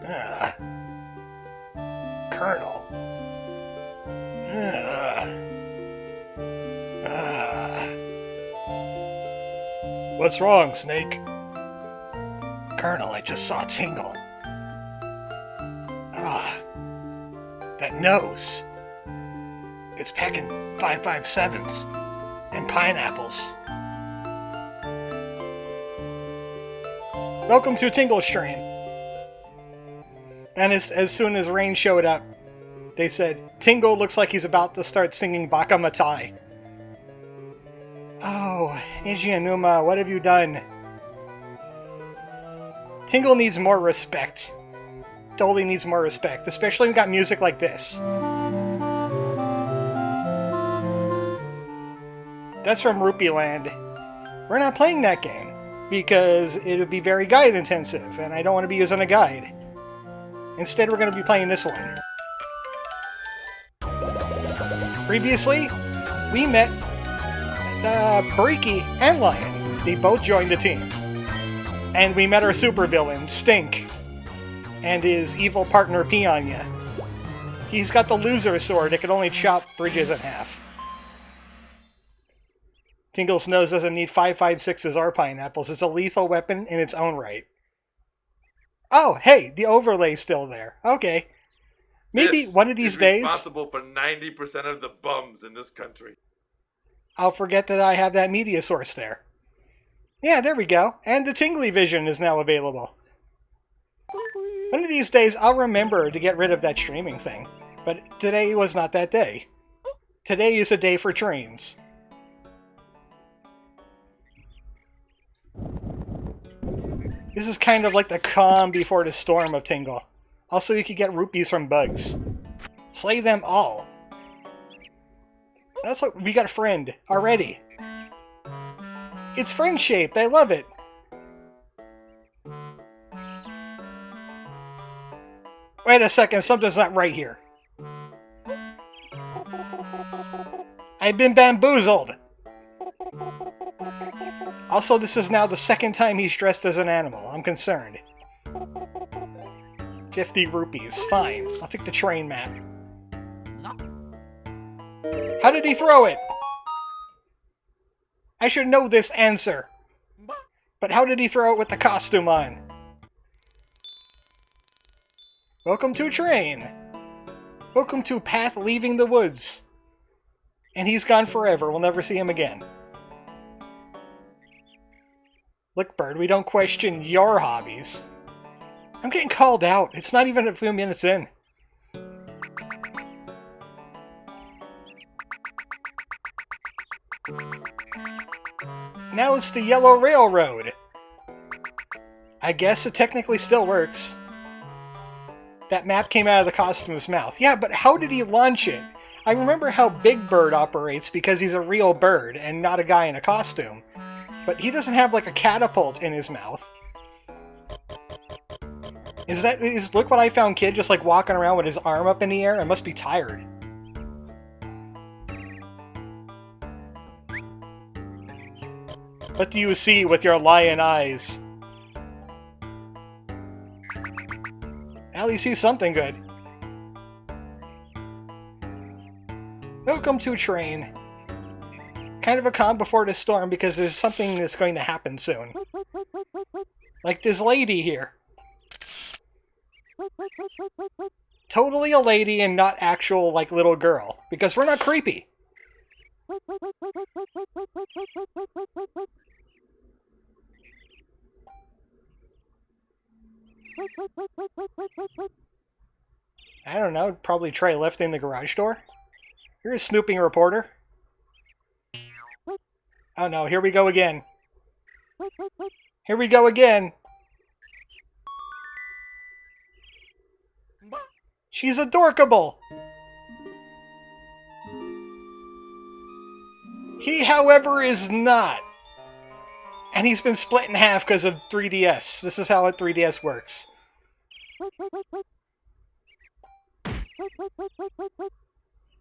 Ah. Colonel. Ah. Ah. What's wrong, Snake? Colonel, I just saw Tingle. Ah. That nose. It's packing 557s and pineapples. Welcome to Tingle Strain. And as soon as Rain showed up, they said, Tingle looks like he's about to start singing Baka Matai. Oh, Ijianuma, what have you done? Tingle needs more respect. Totally needs more respect, especially when we got music like this. That's from Rupeeland. We're not playing that game, because it would be very guide intensive, and I don't want to be using a guide. Instead, we're going to be playing this one. Previously, we met Bariki and Lion. They both joined the team. And we met our supervillain, Stink, and his evil partner, Pianya. He's got the loser sword that can only chop bridges in half. Tingle's nose doesn't need 5.56s or pineapples. It's a lethal weapon in its own right. Oh, hey, the overlay's still there. Okay. Maybe this one of these is days... responsible for 90% of the bums in this country. I'll forget that I have that media source there. Yeah, there we go. And the Tingly Vision is now available. One of these days, I'll remember to get rid of that streaming thing. But today was not that day. Today is a day for trains. This is kind of like the calm before the storm of Tingle. Also, you could get rupees from bugs. Slay them all. That's what we got a friend already. It's friend-shaped. I love it. Wait a second. Something's not right here. I've been bamboozled. Also, this is now the second time he's dressed as an animal. I'm concerned. 50 rupees. Fine. I'll take the train map. How did he throw it? I should know this answer. But how did he throw it with the costume on? Welcome to train. Welcome to Path Leaving the Woods. And he's gone forever. We'll never see him again. Look, Bird, we don't question your hobbies. I'm getting called out. It's not even a few minutes in. Now it's the Yellow Railroad. I guess it technically still works. That map came out of the costume's mouth. Yeah, but how did he launch it? I remember how Big Bird operates because he's a real bird and not a guy in a costume. But he doesn't have like a catapult in his mouth. Is Look What I Found Kid just like walking around with his arm up in the air? I must be tired. What do you see with your lion eyes? At least he's something good. Welcome to Train. Kind of a calm before the storm because there's something that's going to happen soon. Like this lady here. Totally a lady and not actual, like, little girl. Because we're not creepy. I don't know, probably try lifting the garage door. You're a snooping reporter. Oh no, here we go again. Here we go again. She's adorkable. He, however, is not. And he's been split in half because of 3DS. This is how a 3DS works.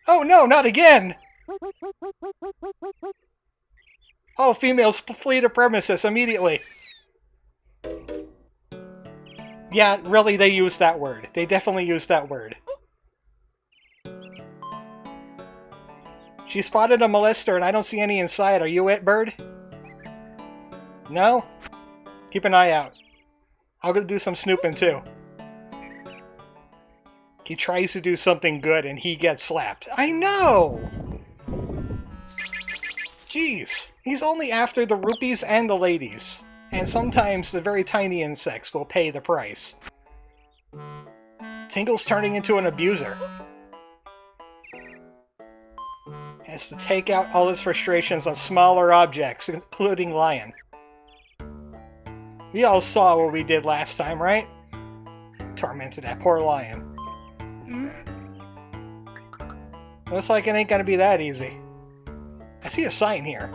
Oh no, not again! All females flee the premises immediately. Yeah, really, they used that word. They definitely used that word. She spotted a molester and I don't see any inside. Are you it, bird? No? Keep an eye out. I'll go do some snooping too. He tries to do something good and he gets slapped. I know! Jeez. He's only after the rupees and the ladies. And sometimes the very tiny insects will pay the price. Tingle's turning into an abuser. Has to take out all his frustrations on smaller objects, including Lion. We all saw what we did last time, right? Tormented that poor Lion. Looks like it ain't gonna be that easy. I see a sign here.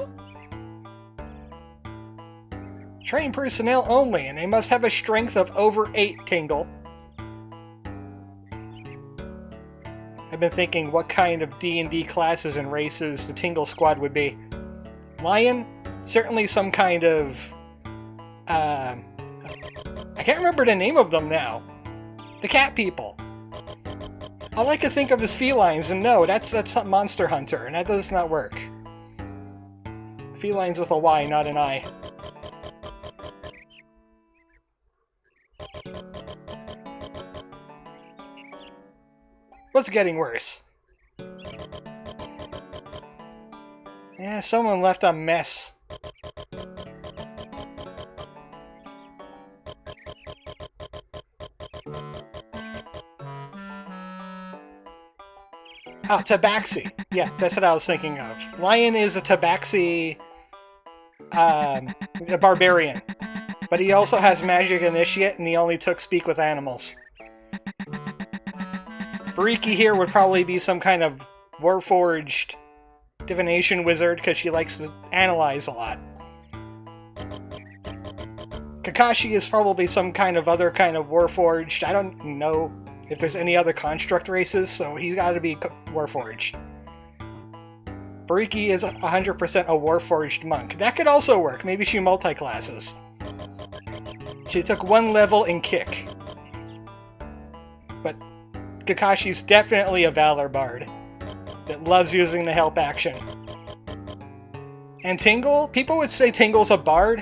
Trained personnel only, and they must have a strength of over 8, Tingle. I've been thinking what kind of D&D classes and races the Tingle Squad would be. Lion? Certainly some kind of... I can't remember the name of them now. The cat people. I like to think of as felines, and no, that's a monster hunter, and that does not work. Felines with a Y, not an I. What's getting worse? Yeah, someone left a mess. Oh, Tabaxi. Yeah, that's what I was thinking of. Lion is a Tabaxi... a barbarian. But he also has Magic Initiate, and he only took Speak with Animals. Bariki here would probably be some kind of Warforged divination wizard, because she likes to analyze a lot. Kakashi is probably some kind of other kind of Warforged. I don't know if there's any other construct races, so he's got to be Warforged. Bariki is 100% a Warforged monk. That could also work. Maybe she multi-classes. She took 1 level in Kick. But Kakashi's definitely a Valor Bard that loves using the help action. And Tingle? People would say Tingle's a Bard.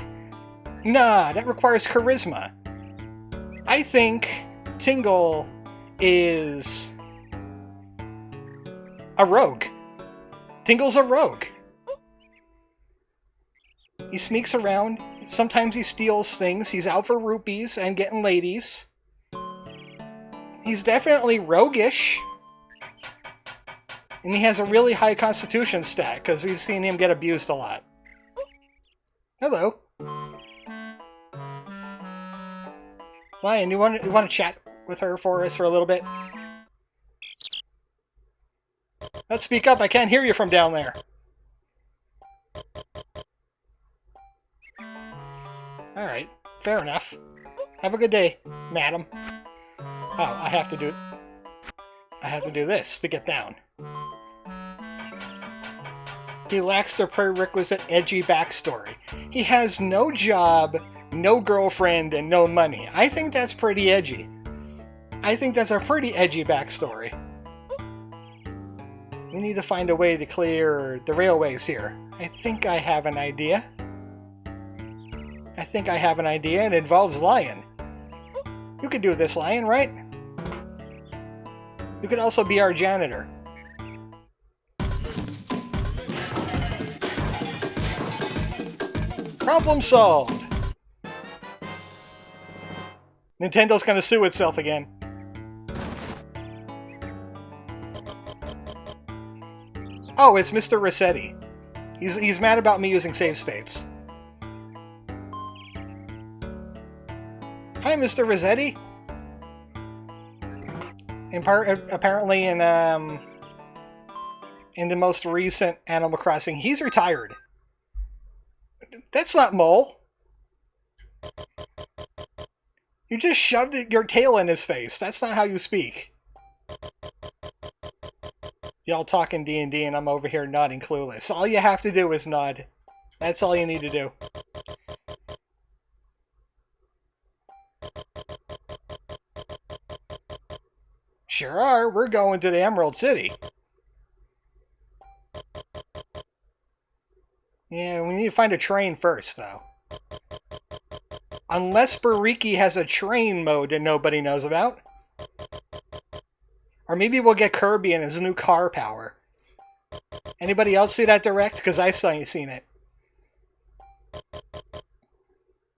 Nah, that requires Charisma. I think Tingle is a rogue. Tingle's a rogue. He sneaks around. Sometimes he steals things. He's out for rupees and getting ladies. He's definitely roguish. And he has a really high constitution stat, because we've seen him get abused a lot. Hello. Lion, you want to chat with her for us for a little bit? Let's speak up, I can't hear you from down there. Alright, fair enough. Have a good day, madam. Oh, I have to do this to get down. He lacks the prerequisite edgy backstory. He has no job, no girlfriend, and no money. I think that's pretty edgy. I think that's a pretty edgy backstory. We need to find a way to clear the railways here. I think I have an idea. It involves Lion. You could do this, Lion, right? You could also be our janitor. Problem solved! Nintendo's gonna sue itself again. Oh, it's Mr. Rossetti. He's mad about me using save states. Hi, Mr. Rossetti. Apparently in the most recent Animal Crossing, he's retired. That's not Mole. You just shoved your tail in his face. That's not how you speak. Y'all talking D&D and I'm over here nodding clueless. All you have to do is nod. That's all you need to do. Sure are. We're going to the Emerald City. Yeah, we need to find a train first, though. Unless Bariki has a train mode that nobody knows about. Or maybe we'll get Kirby and his new car power. Anybody else see that direct? Because I've seen it.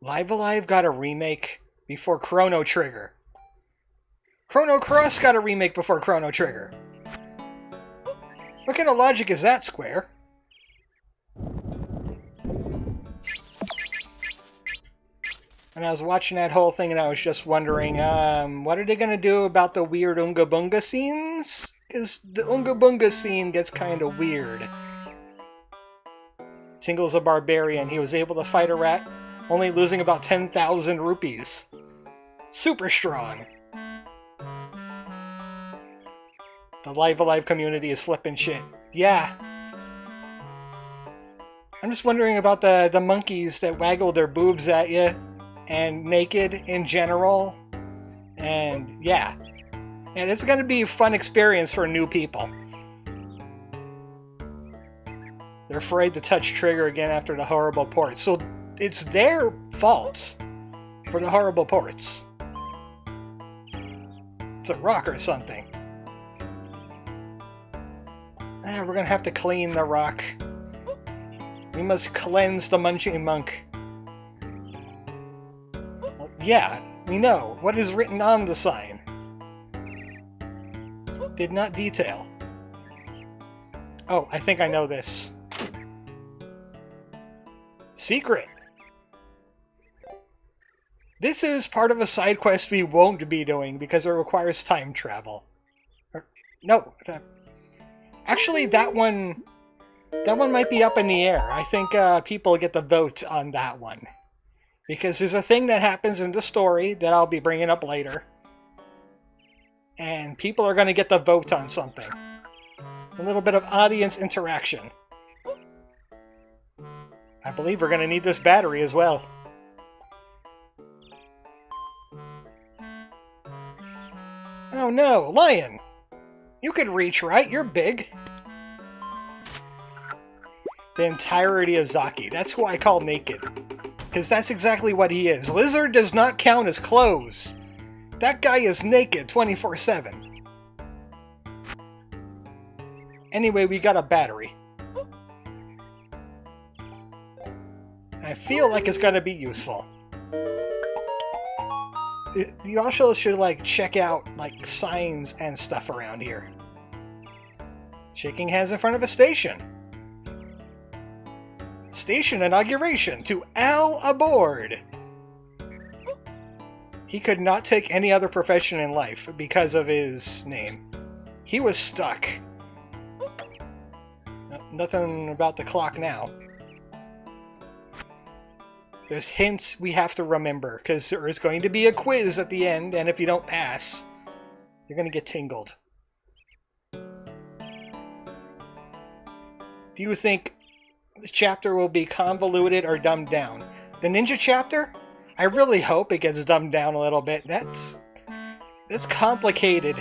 Live Alive got a remake before Chrono Trigger. Chrono Cross got a remake before Chrono Trigger. What kind of logic is that, Square? And I was watching that whole thing and I was just wondering, what are they going to do about the weird Unga Bunga scenes? Because the Unga Bunga scene gets kind of weird. Tingle's a barbarian. He was able to fight a rat, only losing about 10,000 rupees. Super strong. The Live Alive community is flipping shit. Yeah. I'm just wondering about the monkeys that waggle their boobs at you. And naked in general. And yeah. And it's going to be a fun experience for new people. They're afraid to touch trigger again after the horrible ports. So it's their fault for the horrible ports. It's a rock or something. We're going to have to clean the rock. We must cleanse the munching monk. Yeah, we know. What is written on the sign? Did not detail. Oh, I think I know this. Secret. This is part of a side quest we won't be doing because it requires time travel. No. Actually, that one might be up in the air. I think people get the vote on that one. Because there's a thing that happens in the story that I'll be bringing up later. And people are going to get the vote on something. A little bit of audience interaction. I believe we're going to need this battery as well. Oh no, Lion! You could reach, right? You're big. The entirety of Zaki. That's who I call naked. Because that's exactly what he is. Lizard does not count as clothes. That guy is naked 24/7. Anyway, we got a battery. I feel like it's going to be useful. You also should, like, check out, like, signs and stuff around here. Shaking hands in front of a station. Station inauguration to Al aboard. He could not take any other profession in life because of his name. He was stuck. Nothing about the clock now. There's hints we have to remember because there is going to be a quiz at the end, and if you don't pass, you're going to get tingled. Do you think the chapter will be convoluted or dumbed down? The ninja chapter? I really hope it gets dumbed down a little bit. That's complicated.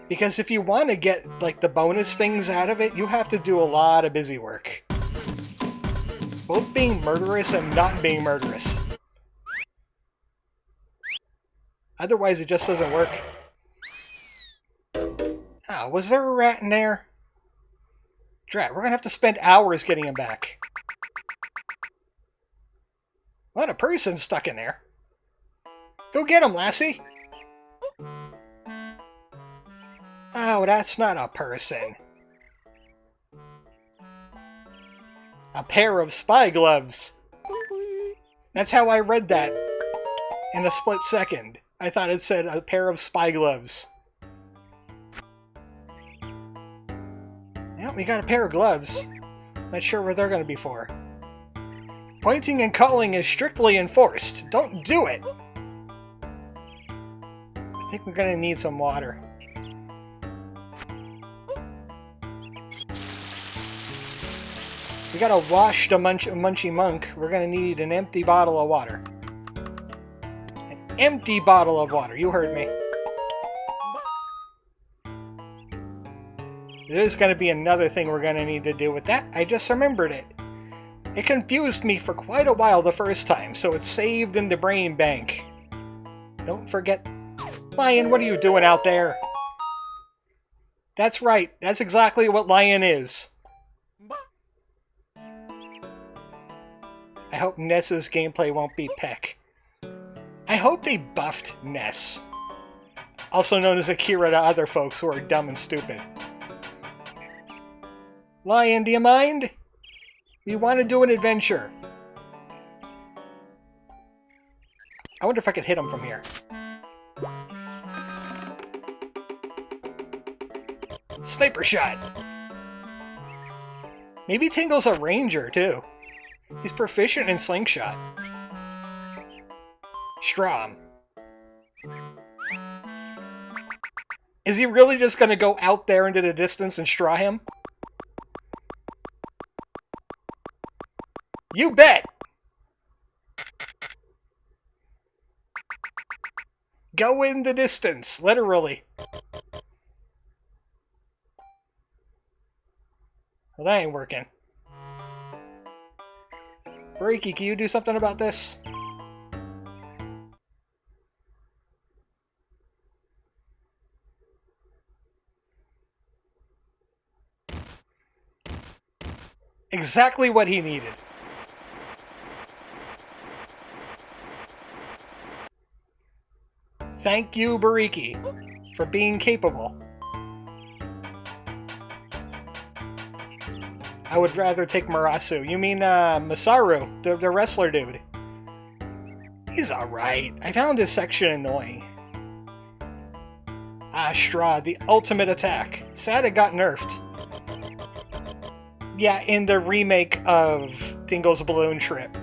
Because if you want to get, like, the bonus things out of it, you have to do a lot of busy work. Both being murderous and not being murderous. Otherwise, it just doesn't work. Ah, was there a rat in there? Drat, we're gonna have to spend hours getting him back. What, a person stuck in there? Go get him, lassie! Oh, that's not a person. A pair of spy gloves. That's how I read that in a split second. I thought it said a pair of spy gloves. Yeah, we got a pair of gloves. Not sure what they're going to be for. Pointing and calling is strictly enforced. Don't do it! I think we're going to need some water. We gotta wash the munchy monk. We're gonna need an empty bottle of water. empty bottle of water. You heard me. There's going to be another thing we're going to need to do with that. I just remembered it. It confused me for quite a while the first time, so it's saved in the brain bank. Don't forget... Lion, what are you doing out there? That's right. That's exactly what Lion is. I hope Ness's gameplay won't be Peck. I hope they buffed Ness. Also known as Akira to other folks who are dumb and stupid. Lion, do you mind? We want to do an adventure. I wonder if I could hit him from here. Sniper shot! Maybe Tingle's a ranger, too. He's proficient in slingshot. Strom. Is he really just gonna go out there into the distance and straw him? You bet! Go in the distance, literally. Well, that ain't working. Breaky, can you do something about this? Exactly what he needed. Thank you, Bariki, for being capable. I would rather take Marasu. You mean, Masaru, the wrestler dude. He's alright. I found his section annoying. Ah, Straw, the ultimate attack. Sad it got nerfed. Yeah, in the remake of Tingle's Balloon Trip.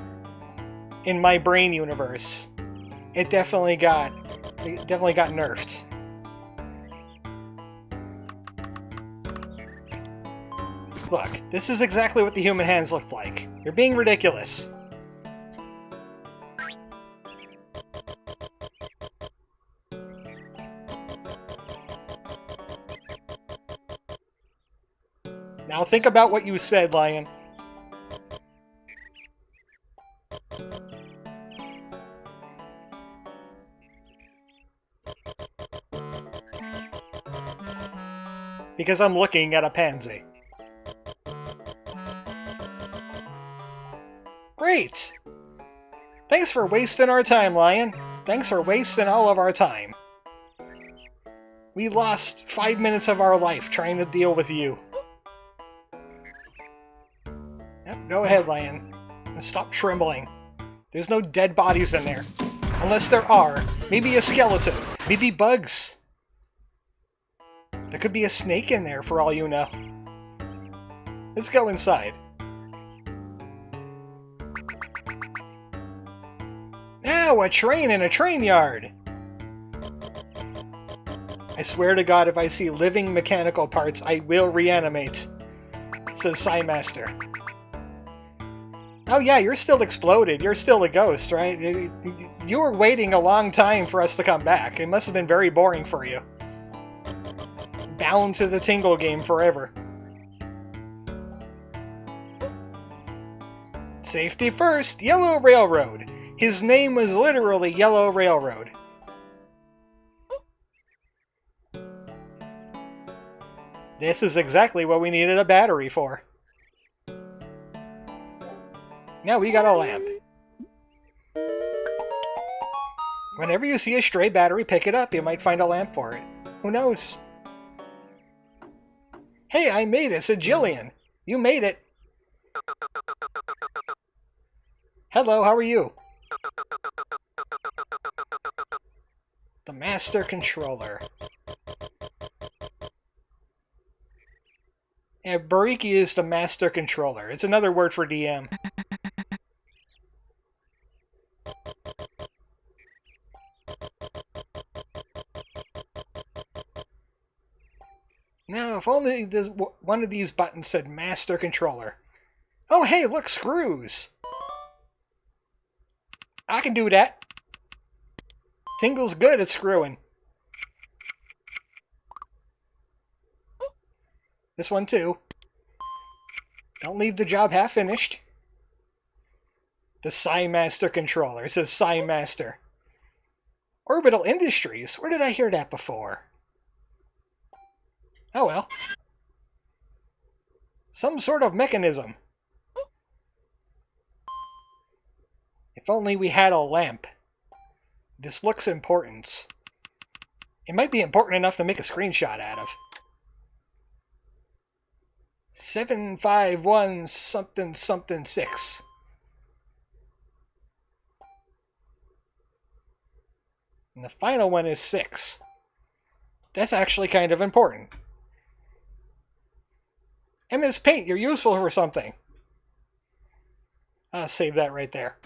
In my brain universe. It definitely got nerfed. Look, this is exactly what the human hands looked like. You're being ridiculous. Now think about what you said, Lion. Because I'm looking at a pansy. Great! Thanks for wasting our time, Lion. Thanks for wasting all of our time. We lost 5 minutes of our life trying to deal with you. Yep, go ahead, Lion. And stop trembling. There's no dead bodies in there. Unless there are. Maybe a skeleton. Maybe bugs. There could be a snake in there for all you know. Let's go inside. Now, a train in a train yard! I swear to God, if I see living mechanical parts, I will reanimate, says Psymaster. Oh yeah, you're still exploded. You're still a ghost, right? You were waiting a long time for us to come back. It must have been very boring for you. Bound to the Tingle game forever. Safety first! Yellow Railroad! His name was literally Yellow Railroad. This is exactly what we needed a battery for. Now we got a lamp. Whenever you see a stray battery, pick it up. You might find a lamp for it. Who knows? Hey, I made it! It's a Jillian! You made it! Hello, how are you? The Master Controller. Yeah, Bariki is the Master Controller. It's another word for DM. Now, if only this, one of these buttons said Master Controller. Oh, hey, look, screws! I can do that. Tingle's good at screwing. This one too. Don't leave the job half finished. The Psymaster controller. It says Psymaster. Orbital Industries. Where did I hear that before? Oh well. Some sort of mechanism. If only we had a lamp. This looks important. It might be important enough to make a screenshot out of. 751 something something 6. And the final one is 6. That's actually kind of important. MS Paint, you're useful for something. I'll save that right there.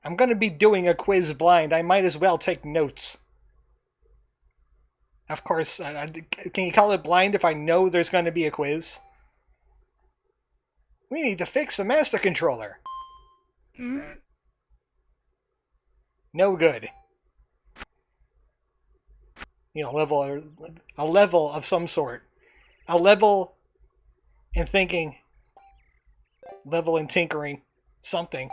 I'm going to be doing a quiz blind. I might as well take notes. Of course, can you call it blind if I know there's going to be a quiz? We need to fix the master controller. No good. You know, a level of some sort. A level in thinking. Level in tinkering. Something.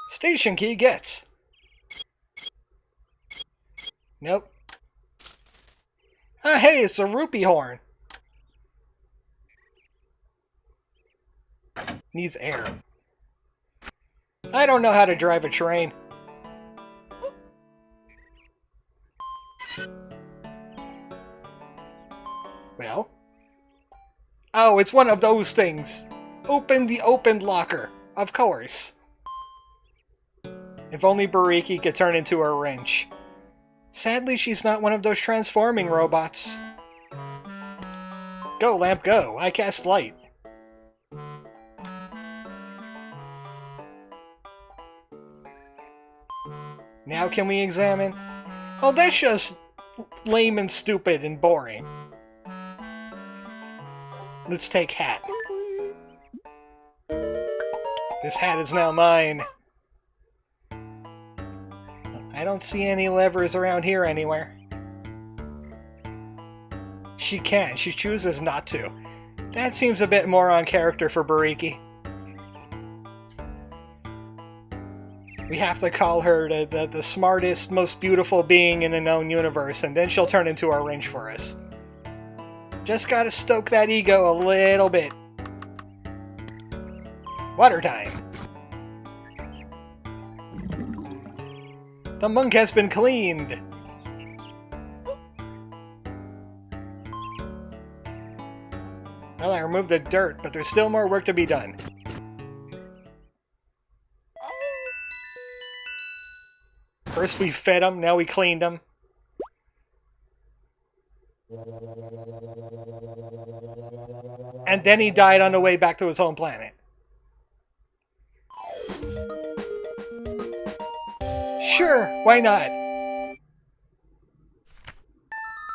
Station key gets. Nope. Ah, hey, it's a rupee horn. Needs air. I don't know how to drive a train. Well? Oh, it's one of those things. Open the opened locker. Of course. If only Bariki could turn into a wrench. Sadly, she's not one of those transforming robots. Go, lamp, go. I cast light. Now can we examine? Oh, that's just lame and stupid and boring. Let's take hat. This hat is now mine. I don't see any levers around here anywhere. She can. She chooses not to. That seems a bit more on character for Bariki. We have to call her the smartest, most beautiful being in the known universe, and then she'll turn into a wrench for us. Just gotta stoke that ego a little bit. Water time. The monk has been cleaned. Well, I removed the dirt, but there's still more work to be done. First we fed him, now we cleaned him. And then he died on the way back to his home planet. Sure, why not?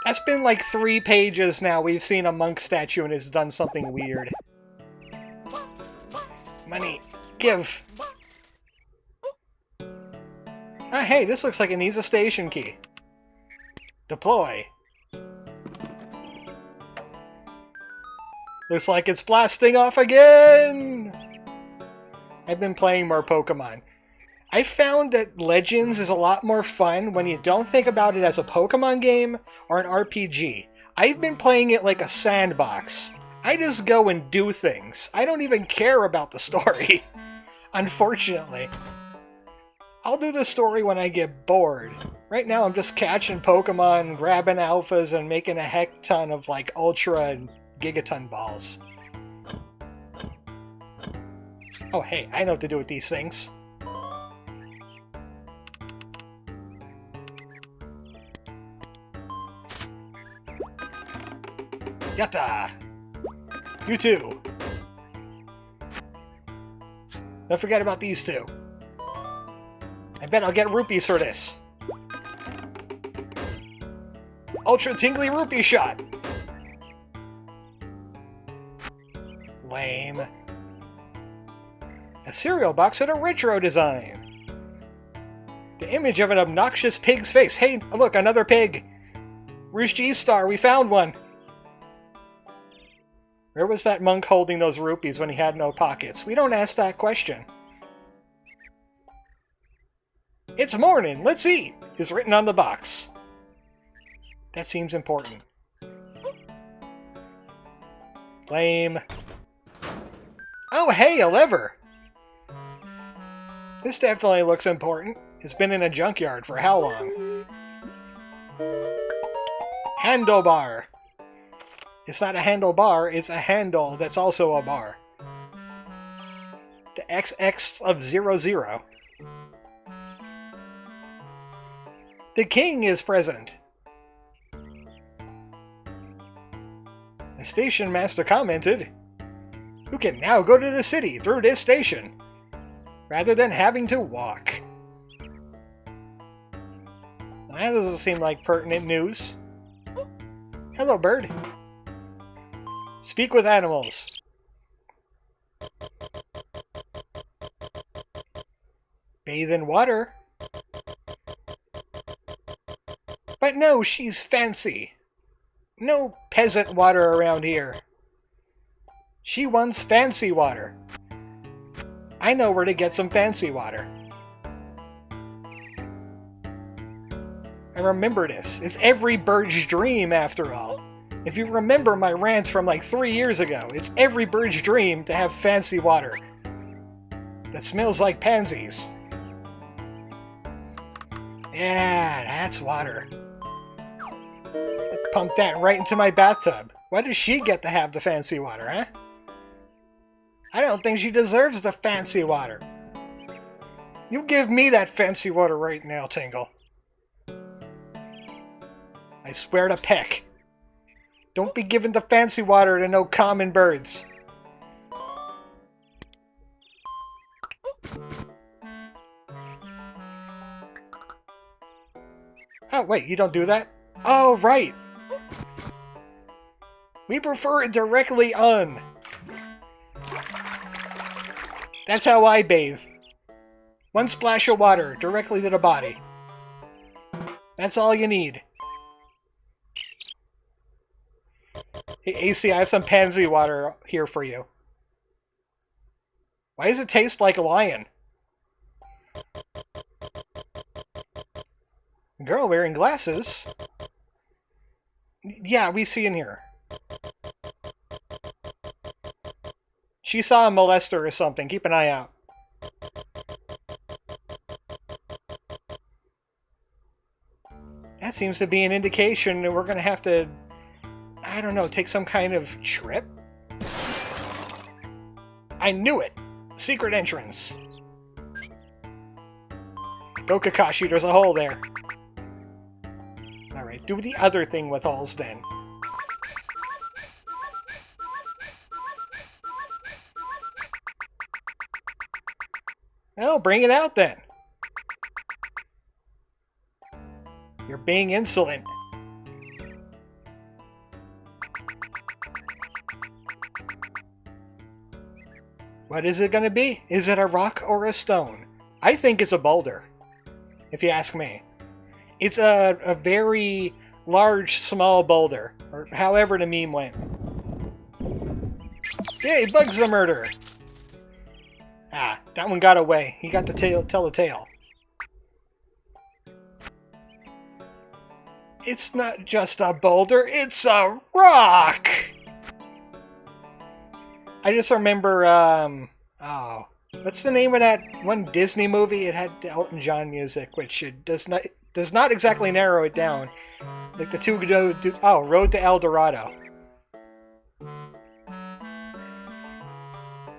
That's been like 3 pages now. We've seen a monk statue and it's done something weird. Money, give. Ah, hey, this looks like it needs a station key. Deploy. Looks like it's blasting off again! I've been playing more Pokemon. I found that Legends is a lot more fun when you don't think about it as a Pokemon game or an RPG. I've been playing it like a sandbox. I just go and do things. I don't even care about the story. Unfortunately. I'll do the story when I get bored. Right now I'm just catching Pokemon, grabbing alphas, and making a heck ton of like Ultra and Gigaton balls. Oh hey, I know what to do with these things. Yatta! You too! Don't forget about these two. I bet I'll get rupees for this. Ultra Tingly Rupee Shot! Lame. A cereal box with a retro design. The image of an obnoxious pig's face. Hey, look, another pig. Where's G-Star? We found one. Where was that monk holding those rupees when he had no pockets? We don't ask that question. It's morning, let's eat, is written on the box. That seems important. Lame. Oh, hey, a lever. This definitely looks important. It's been in a junkyard for how long? Handlebar. It's not a handlebar, it's a handle that's also a bar. The XX of 00. The king is present. The station master commented, "You can now go to the city through this station, rather than having to walk." That doesn't seem like pertinent news. Hello, bird. Speak with animals. Bathe in water. But no, she's fancy. No peasant water around here. She wants fancy water. I know where to get some fancy water. I remember this. It's every bird's dream, after all. If you remember my rant from like 3 years ago, it's every bird's dream to have fancy water that smells like pansies. Yeah, that's water. Pump that right into my bathtub. Why does she get to have the fancy water, huh? I don't think she deserves the fancy water. You give me that fancy water right now, Tingle. I swear to Peck. Don't be giving the fancy water to no common birds. Oh, wait, you don't do that? Oh, right! We prefer it directly on. That's how I bathe. One splash of water directly to the body. That's all you need. Hey, AC, I have some pansy water here for you. Why does it taste like a lion? Girl wearing glasses? Yeah, we see in here. She saw a molester or something. Keep an eye out. That seems to be an indication that we're going to have to, I don't know, take some kind of trip? I knew it! Secret entrance. Go Kakashi, there's a hole there. Alright, do the other thing with holes then. Well, bring it out then. You're being insolent. What is it gonna be? Is it a rock or a stone? I think it's a boulder, if you ask me. It's a very large, small boulder, or however the meme went. Yay, Bug's the murderer! Ah, that one got away. He got to tell the tale. It's not just a boulder, it's a rock! I just remember, oh, what's the name of that one Disney movie? It had Elton John music, which it does not exactly narrow it down. Like the two Road to El Dorado.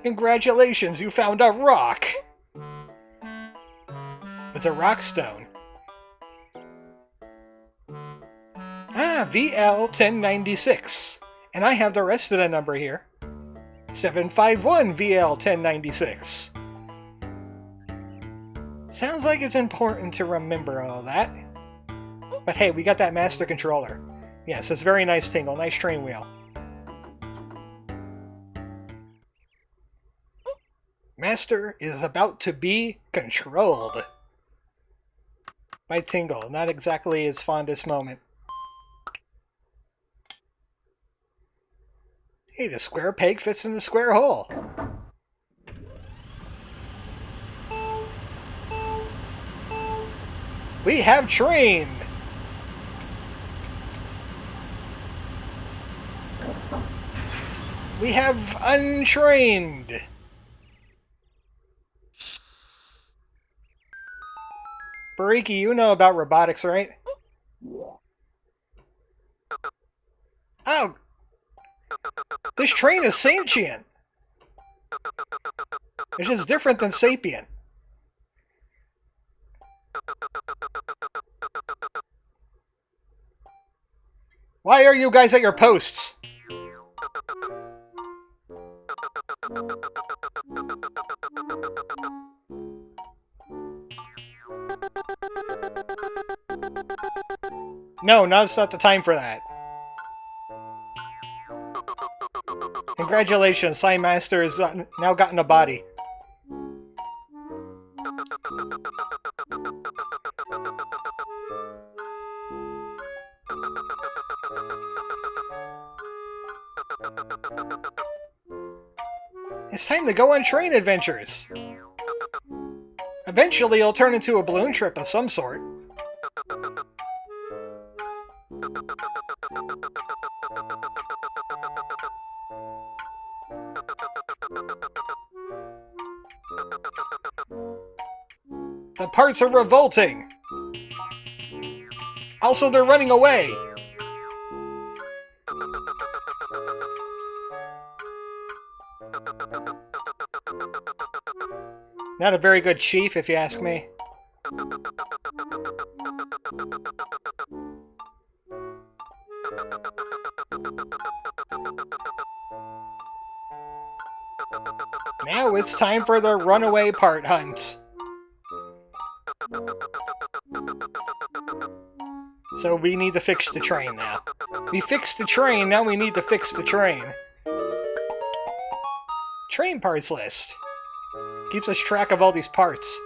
Congratulations, you found a rock! It's a rock stone. Ah, VL1096. And I have the rest of the number here. 751 VL1096. Sounds like it's important to remember all that. But hey, we got that master controller. Yes, it's very nice, Tingle. Nice train wheel. Master is about to be controlled by Tingle. Not exactly his fondest moment. Hey, the square peg fits in the square hole. We have trained. We have untrained. Bariki, you know about robotics, right? Oh! This train is sentient! Which is different than sapient. Why are you guys at your posts? No, now's not the time for that. Congratulations, Sign Master has now gotten a body. It's time to go on train adventures. Eventually, it'll turn into a balloon trip of some sort. The parts are revolting! Also, they're running away! Not a very good chief, if you ask me. Now it's time for the runaway part hunt. So we need to fix the train now. We fixed the train, now we need to fix the train. Train parts list. Keeps us track of all these parts.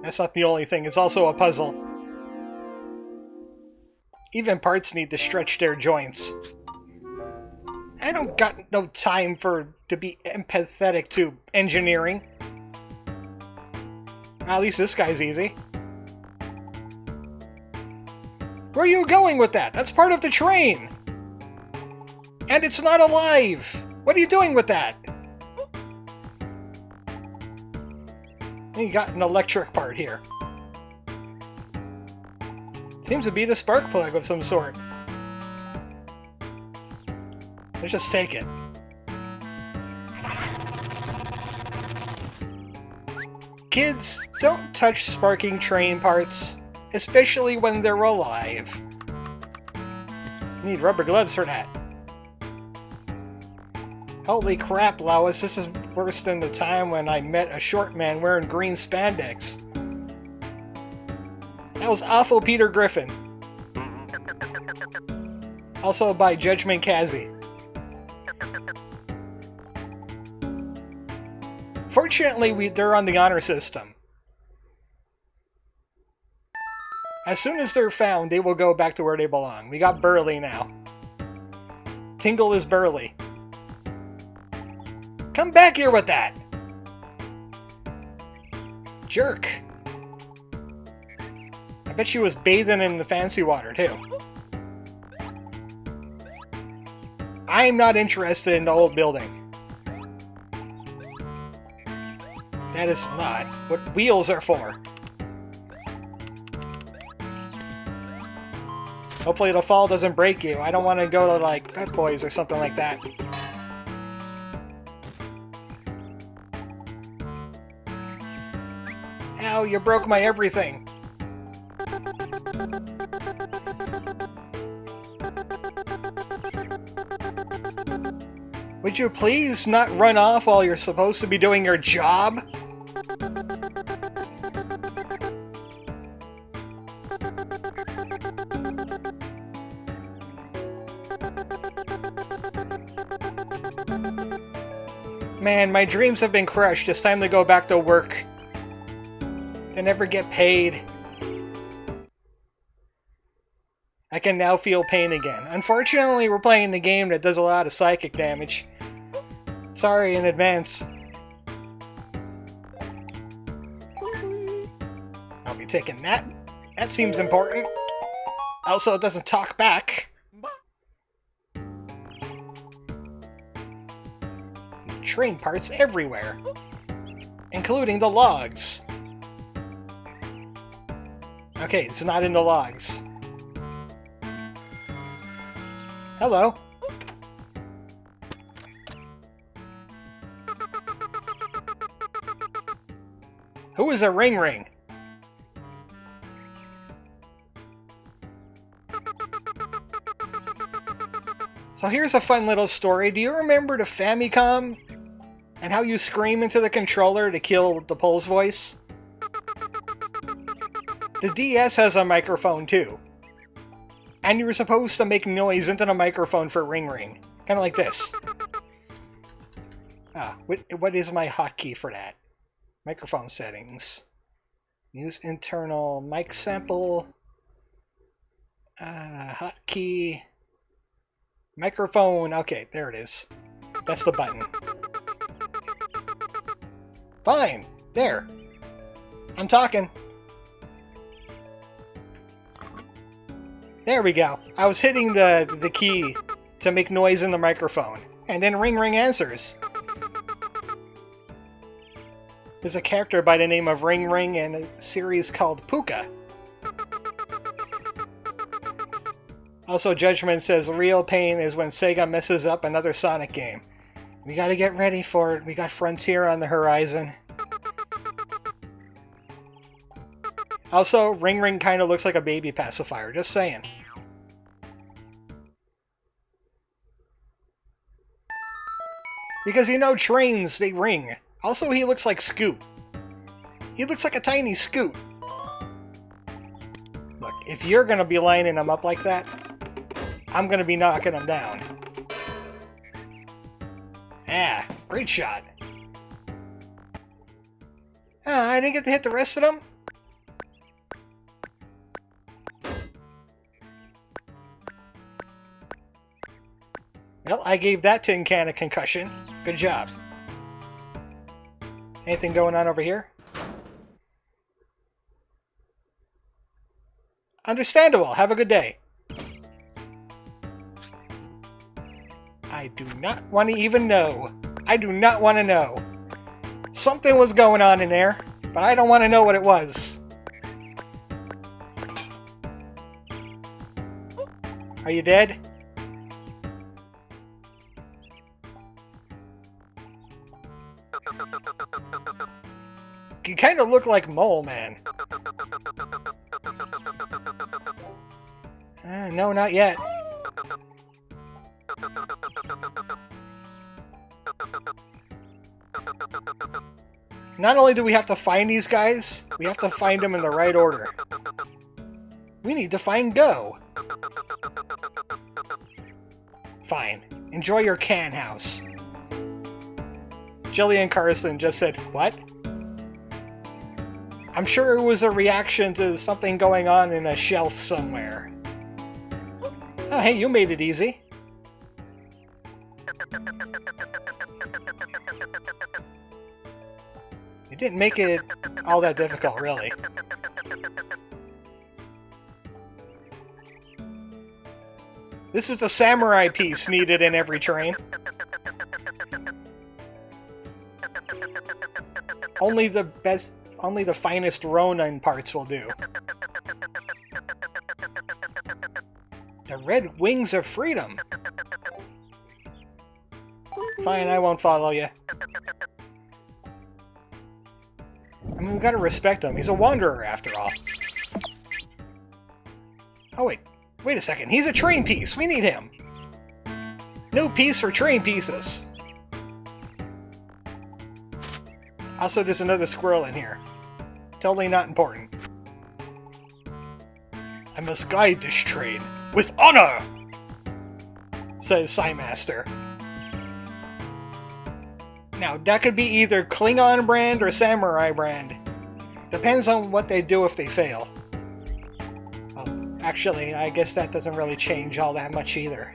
That's not the only thing, it's also a puzzle. Even parts need to stretch their joints. I don't got no time to be empathetic to engineering. At least this guy's easy. Where are you going with that? That's part of the train! And it's not alive! What are you doing with that? You got an electric part here. Seems to be the spark plug of some sort. Let's just take it. Kids, don't touch sparking train parts, especially when they're alive. You need rubber gloves for that. Holy crap, Lois, this is worse than the time when I met a short man wearing green spandex. That was awful Peter Griffin. Also by Judgment Kazi. Fortunately, they're on the honor system. As soon as they're found, they will go back to where they belong. We got Burly now. Tingle is Burly. Come back here with that! Jerk. I bet she was bathing in the fancy water, too. I'm not interested in the old building. That is not what wheels are for. Hopefully the fall doesn't break you. I don't want to go to, like, Pet Boys or something like that. Ow, you broke my everything. Would you please not run off while you're supposed to be doing your job? Man, my dreams have been crushed. It's time to go back to work. To never get paid. I can now feel pain again. Unfortunately, we're playing the game that does a lot of psychic damage. Sorry in advance. I'll be taking that. That seems important. Also, it doesn't talk back. Train parts everywhere, including the logs. Okay, it's not in the logs. Hello. Who is a ring ring? So here's a fun little story. Do you remember the Famicom? And how you scream into the controller to kill the Pole's voice? The DS has a microphone too. And you were supposed to make noise into the microphone for Ring Ring. Kind of like this. Ah, what is my hotkey for that? Microphone settings. Use internal mic sample. Hotkey. Microphone. Okay, there it is. That's the button. Fine. There. I'm talking. There we go. I was hitting the key to make noise in the microphone. And then Ring Ring answers. There's a character by the name of Ring Ring in a series called Puka. Also, Judgment says real pain is when Sega messes up another Sonic game. We gotta get ready for it. We got Frontier on the horizon. Also, Ring Ring kind of looks like a baby pacifier. Just saying. Because you know trains, they ring. Also, he looks like Scoot. He looks like a tiny Scoot. Look, if you're gonna be lining him up like that, I'm gonna be knocking him down. Ah, great shot. Ah, I didn't get to hit the rest of them? Well, I gave that tin can a concussion. Good job. Anything going on over here? Understandable. Have a good day. I do not want to even know. I do not want to know. Something was going on in there, but I don't want to know what it was. Are you dead? You kind of look like Mole Man. No, not yet. Not only do we have to find these guys, we have to find them in the right order. We need to find Go. Fine. Enjoy your can house. Jillian Carson just said, what? I'm sure it was a reaction to something going on in a shelf somewhere. Oh, hey, you made it easy. It didn't make it all that difficult, really. This is the samurai piece needed in every train. Only the finest Ronin parts will do. The Red Wings of Freedom. Fine, I won't follow you. I mean, we gotta respect him. He's a wanderer, after all. Oh, wait a second. He's a train piece. We need him. New piece for train pieces. Also, there's another squirrel in here. Totally not important. I must guide this train with honor, says Psymaster. Now, that could be either Klingon brand or Samurai brand. Depends on what they do if they fail. Well, actually, I guess that doesn't really change all that much either.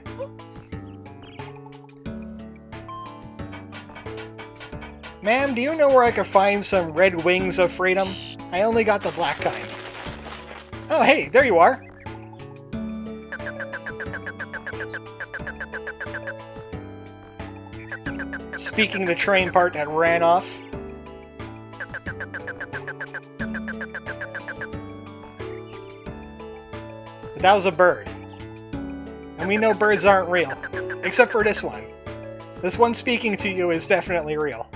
Ma'am, do you know where I could find some red wings of freedom? I only got the black kind. Oh, hey, there you are. Speaking the train part that ran off. But that was a bird. And we know birds aren't real. Except for this one. This one speaking to you is definitely real.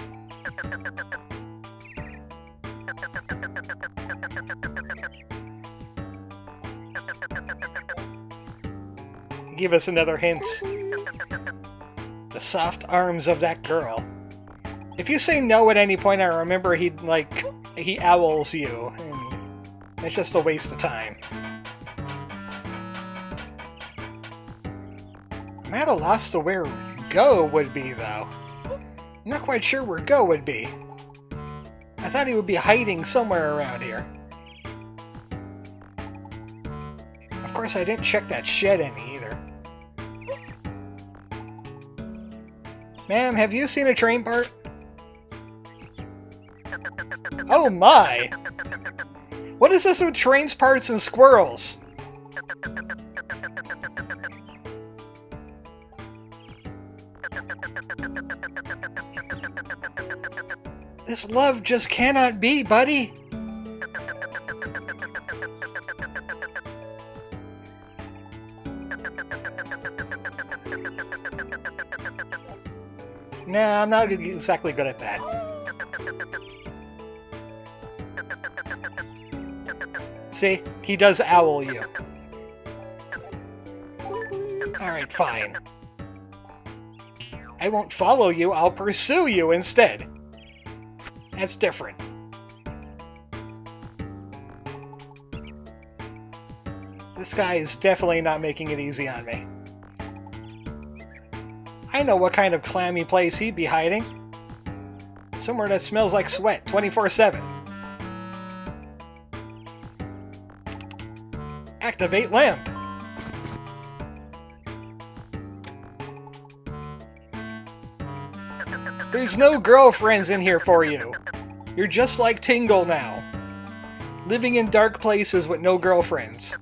Give us another hint. The soft arms of that girl. If you say no at any point, I remember he owls you, and it's just a waste of time. I'm at a loss to where Go would be, though. I'm not quite sure where Go would be. I thought he would be hiding somewhere around here. Of course, I didn't check that shed any either. Ma'am, have you seen a train part? Oh my! What is this with trains, parts, and squirrels? This love just cannot be, buddy! Nah, I'm not exactly good at that. See? He does owl you. Alright, fine. I won't follow you, I'll pursue you instead. That's different. This guy is definitely not making it easy on me. I know what kind of clammy place he'd be hiding. Somewhere that smells like sweat 24/7. Activate lamp. There's no girlfriends in here for you. You're just like Tingle now. Living in dark places with no girlfriends.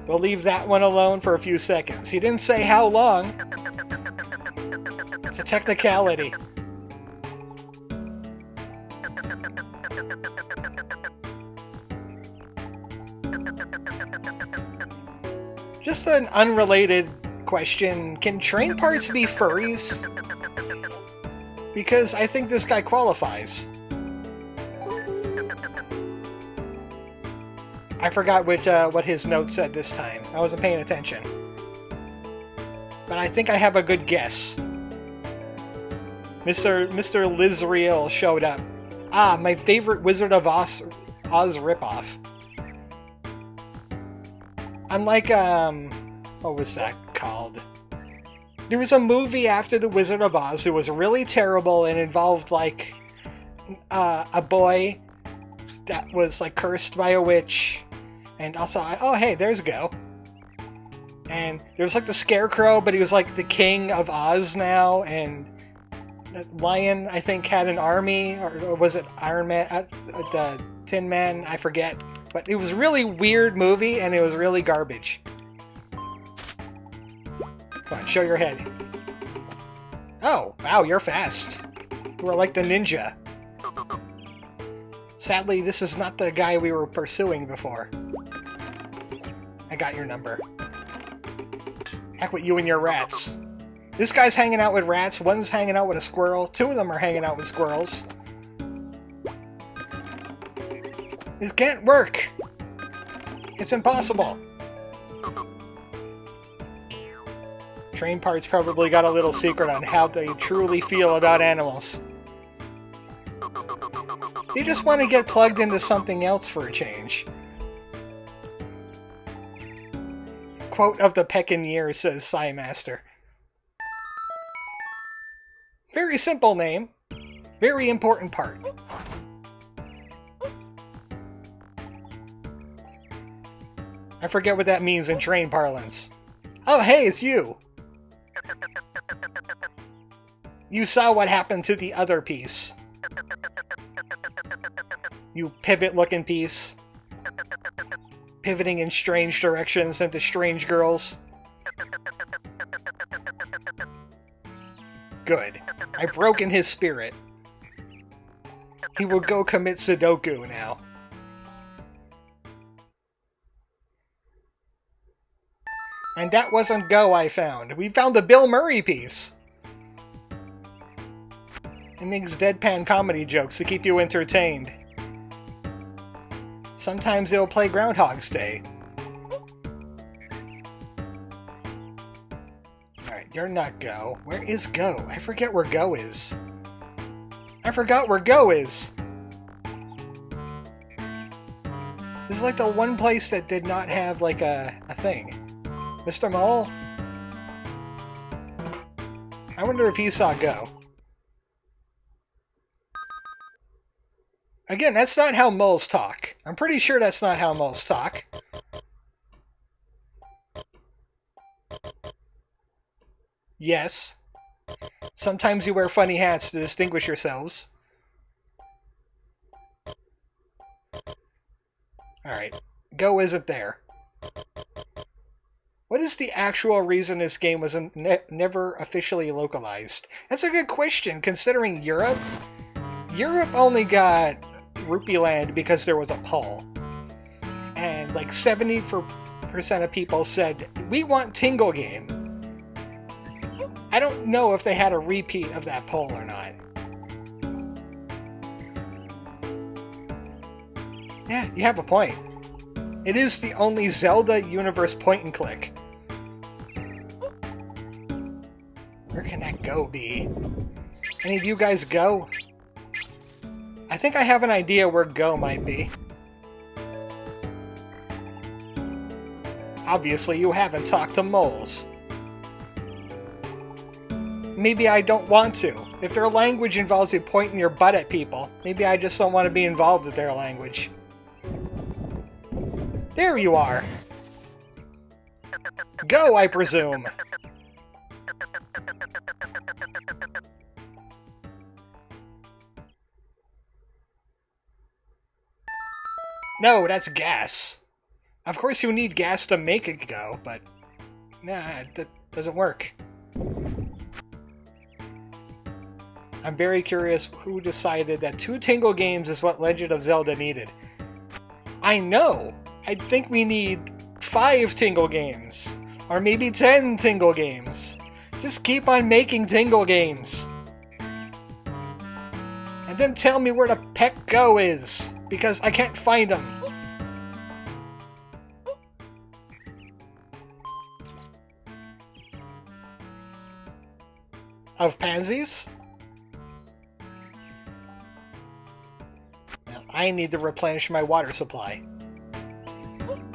We'll leave that one alone for a few seconds. He didn't say how long. It's a technicality. Just an unrelated question. Can train parts be furries? Because I think this guy qualifies. I forgot what his note said this time. I wasn't paying attention. But I think I have a good guess. Mr. Lizriel showed up. Ah, my favorite Wizard of Oz ripoff. Unlike, what was that called? There was a movie after The Wizard of Oz that was really terrible and involved, like, a boy that was, like, cursed by a witch. And also, oh, hey, there's Go. And there was, like, the Scarecrow, but he was, like, the king of Oz now, and Lion, I think, had an army, or was it Iron Man, the Tin Man, I forget. But it was a really weird movie, and it was really garbage. Come on, show your head. Oh, wow, you're fast. You are like the ninja. Sadly, this is not the guy we were pursuing before. I got your number. Heck with you and your rats. This guy's hanging out with rats, one's hanging out with a squirrel, two of them are hanging out with squirrels. This can't work! It's impossible! Train parts probably got a little secret on how they truly feel about animals. They just want to get plugged into something else for a change. Quote of the Peckin' Year, says Psymaster. Very simple name. Very important part. I forget what that means in train parlance. Oh, hey, it's you! You saw what happened to the other piece. You pivot-looking piece. Pivoting in strange directions into strange girls. Good. I've broken his spirit. He will go commit Sudoku now. And that wasn't Go I found. We found the Bill Murray piece. It makes deadpan comedy jokes to keep you entertained. Sometimes it'll play Groundhog's Day. Alright, you're not Go. Where is Go? I forget where Go is. I forgot where Go is! This is like the one place that did not have like a thing. Mr. Mole? I wonder if he saw Go. Again, that's not how moles talk. I'm pretty sure that's not how moles talk. Yes. Sometimes you wear funny hats to distinguish yourselves. Alright. Go isn't there. What is the actual reason this game was never officially localized? That's a good question, considering Europe. Europe only got Rupeeland because there was a poll. And like 70% of people said, we want Tingle game. I don't know if they had a repeat of that poll or not. Yeah, you have a point. It is the only Zelda universe point and click. Where can that Go be? Any of you guys Go? I think I have an idea where Go might be. Obviously, you haven't talked to moles. Maybe I don't want to. If their language involves you pointing your butt at people, maybe I just don't want to be involved with their language. There you are! Go, I presume! No, that's gas. Of course you need gas to make it go, but... nah, that doesn't work. I'm very curious who decided that 2 Tingle games is what Legend of Zelda needed. I know! I think we need 5 Tingle games. Or maybe 10 Tingle games. Just keep on making Tingle games. And then tell me where the Peck Go is, because I can't find them. Of pansies? Now, I need to replenish my water supply.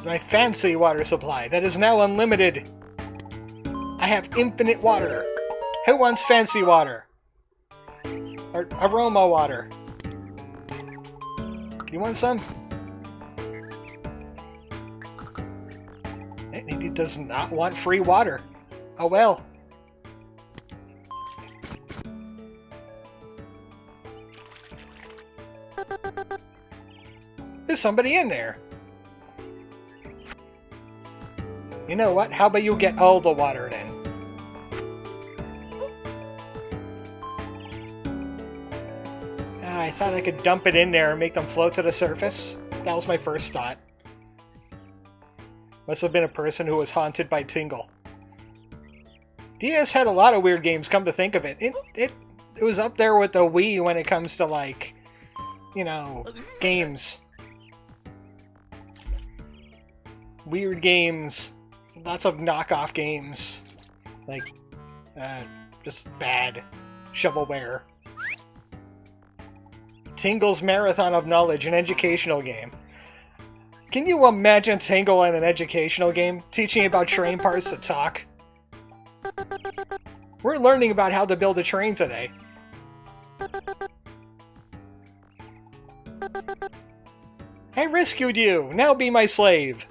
My fancy water supply that is now unlimited. I have infinite water. Who wants fancy water? Or aroma water? You want some? It does not want free water. Oh well. There's somebody in there. You know what? How about you get all the water then? I thought I could dump it in there and make them float to the surface. That was my first thought. Must have been a person who was haunted by Tingle. DS had a lot of weird games, come to think of it. It was up there with the Wii when it comes to, like, you know, games. Weird games. Lots of knockoff games. Like, just bad shovelware. Tingle's Marathon of Knowledge, an educational game. Can you imagine Tingle in an educational game? Teaching about train parts to talk? We're learning about how to build a train today. I rescued you! Now be my slave!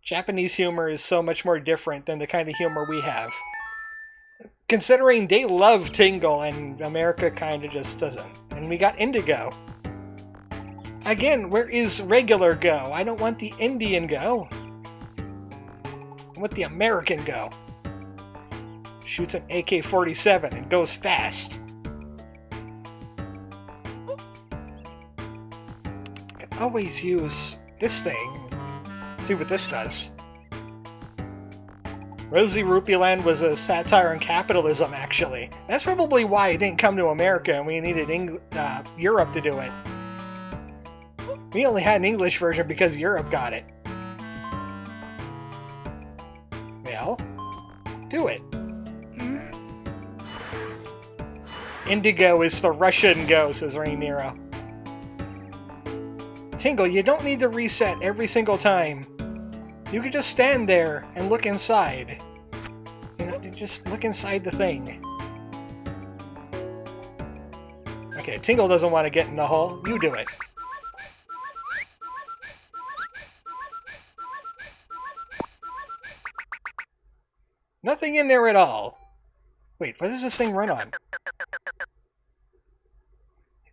Japanese humor is so much more different than the kind of humor we have. Considering they love Tingle and America kinda just doesn't. And we got Indigo. Again, where is regular Go? I don't want the Indian Go. I want the American Go. Shoots an AK-47 and goes fast. I can always use this thing. See what this does. Rosy Rupeeland was a satire on capitalism, actually. That's probably why it didn't come to America and we needed Europe to do it. We only had an English version because Europe got it. Well, do it. Indigo is the Russian Go, says Rainero. Tingle, you don't need to reset every single time. You can just stand there and look inside. You know, just look inside the thing. Okay, Tingle doesn't want to get in the hole. You do it. Nothing in there at all. Wait, what does this thing run on?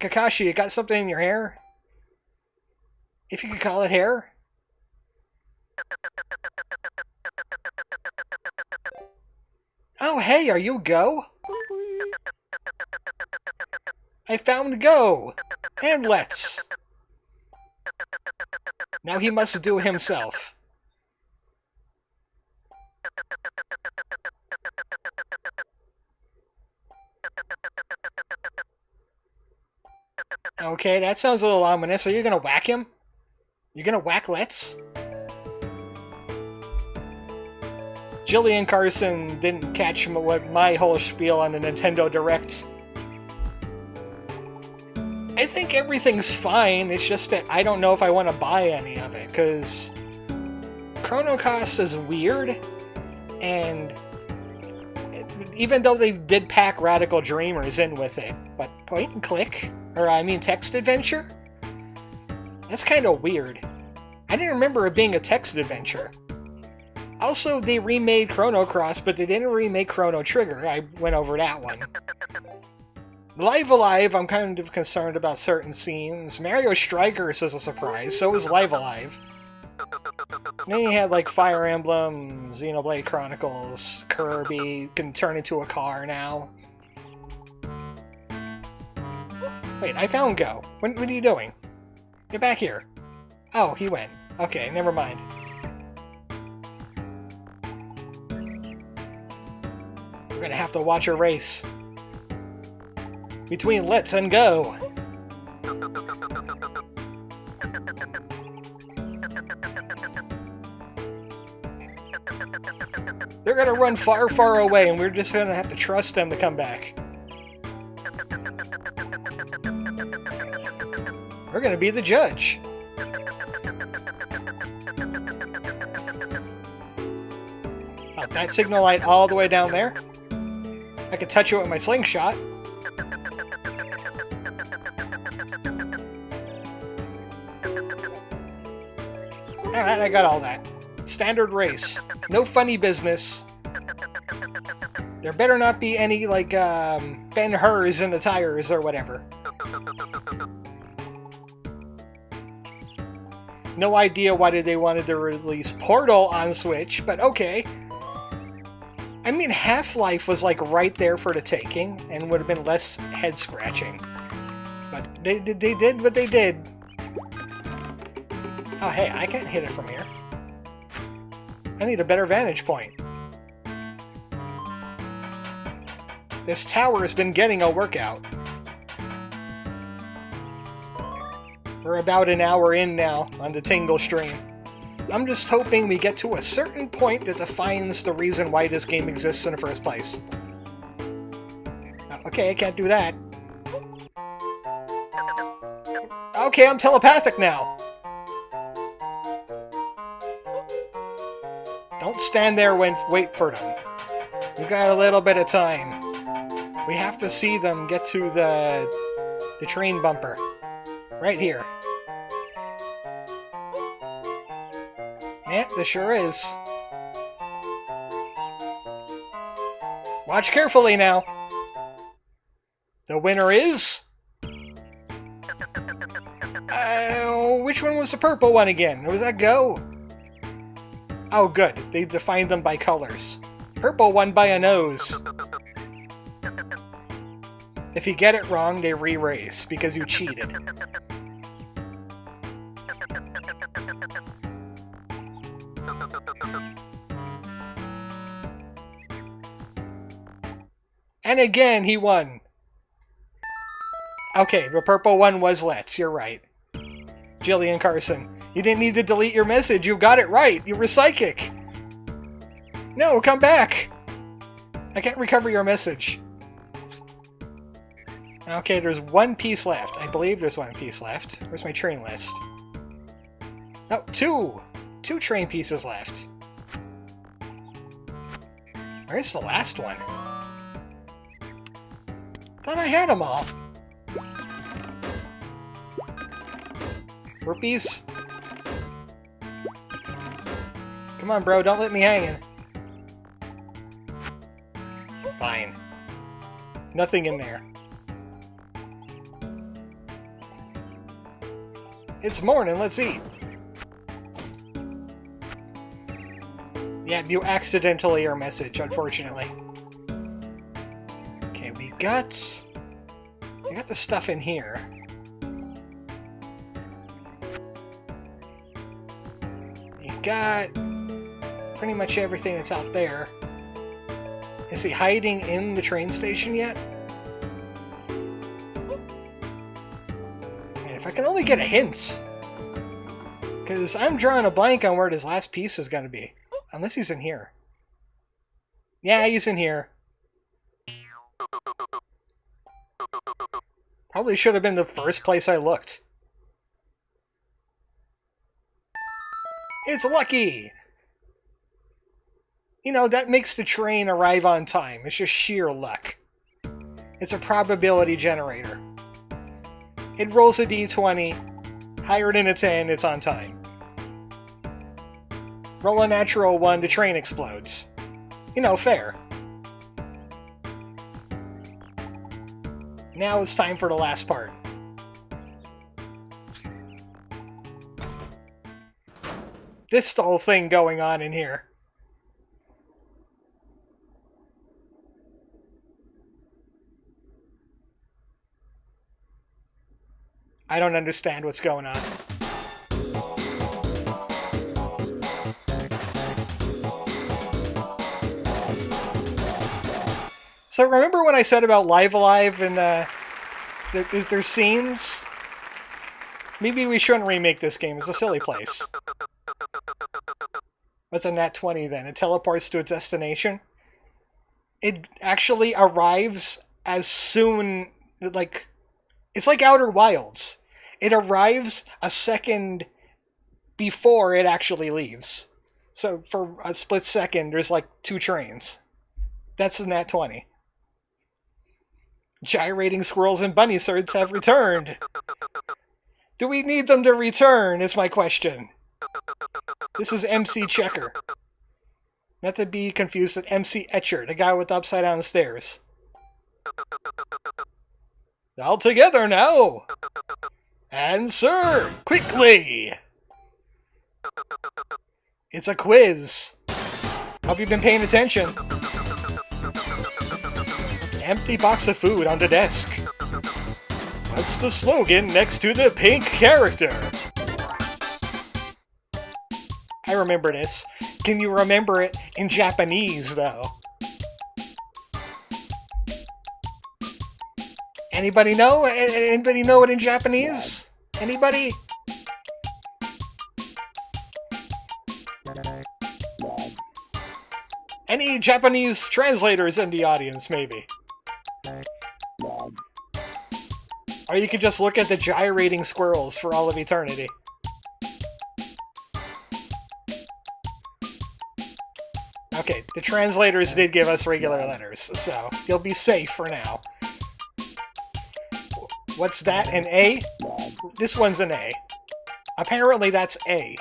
Kakashi, you got something in your hair? If you could call it hair? Oh, hey, are you Go? I found Go! And let's. Now he must do himself. Okay, that sounds a little ominous. Are you gonna whack him? You're gonna whack Let's? Jillian Carson didn't catch my whole spiel on the Nintendo Direct. I think everything's fine, it's just that I don't know if I want to buy any of it, because Chrono Cross is weird, and even though they did pack Radical Dreamers in with it, but point and click, or I mean text adventure? That's kind of weird. I didn't remember it being a text adventure. Also, they remade Chrono Cross, but they didn't remake Chrono Trigger. I went over that one. Live Alive, I'm kind of concerned about certain scenes. Mario Strikers was a surprise, so was Live Alive. Then you had like Fire Emblem, Xenoblade Chronicles, Kirby, can turn into a car now. Wait, I found Go. What are you doing? Get back here. Oh, he went. Okay, never mind. We're gonna have to watch a race. Between Let's and Go. They're gonna run far, far away, and we're just gonna have to trust them to come back. We're gonna be the judge. Oh, that signal light all the way down there? I could touch it with my slingshot. Alright, I got all that. Standard race. No funny business. There better not be any, like, Ben-Hurs in the tires or whatever. No idea why did they wanted to release Portal on Switch, but okay. I mean, Half-Life was, like, right there for the taking, and would have been less head-scratching. But they did what they did. Oh, hey, I can't hit it from here. I need a better vantage point. This tower has been getting a workout. We're about an hour in now on the Tingle stream. I'm just hoping we get to a certain point that defines the reason why this game exists in the first place. Okay, I can't do that. Okay, I'm telepathic now. Don't stand there and wait for them. You got a little bit of time. We have to see them get to the train bumper. Right here. Yeah, this sure is. Watch carefully now. The winner is... which one was the purple one again? Was that Go? Oh, good. They defined them by colors. Purple won by a nose. If you get it wrong, they re-race because you cheated. And again, he won. Okay, the purple one was Let's. You're right. Jillian Carson, you didn't need to delete your message. You got it right. You were psychic. No, come back. I can't recover your message. Okay, there's one piece left. I believe there's one piece left. Where's my train list? Oh, two! Two train pieces left. Where's the last one? Thought I had them all. Rupees? Come on, bro, don't let me hanging. Fine. Nothing in there. It's morning, let's eat. Yeah, you accidentally are message, unfortunately. Okay, we got the stuff in here. You got pretty much everything that's out there. Is he hiding in the train station yet? If I can only get a hint. Because I'm drawing a blank on where this last piece is going to be. Unless he's in here. Yeah, he's in here. Probably should have been the first place I looked. It's lucky! You know, that makes the train arrive on time. It's just sheer luck. It's a probability generator. It rolls a d20, higher than a 10, it's on time. Roll a natural 1, the train explodes. You know, fair. Now it's time for the last part. This whole thing going on in here. I don't understand what's going on. So remember when I said about Live Alive and there's scenes? Maybe we shouldn't remake this game. It's a silly place. What's a nat 20 then? It teleports to its destination? It actually arrives as soon, like... It's like Outer Wilds. It arrives a second before it actually leaves. So for a split second, there's like 2 trains. That's the nat 20. Gyrating squirrels and bunny surds have returned. Do we need them to return, is my question. This is MC Checker. Not to be confused with MC Etcher, the guy with the upside down stairs. All together now! Answer! Quickly! It's a quiz. Hope you've been paying attention. Empty box of food on the desk. What's the slogan next to the pink character? I remember this. Can you remember it in Japanese, though? Anybody know? Anybody know it in Japanese? Anybody? Any Japanese translators in the audience, maybe? Or you could just look at the gyrating squirrels for all of eternity. Okay, the translators did give us regular letters, so you'll be safe for now. What's that? An A? This one's an A. Apparently that's A.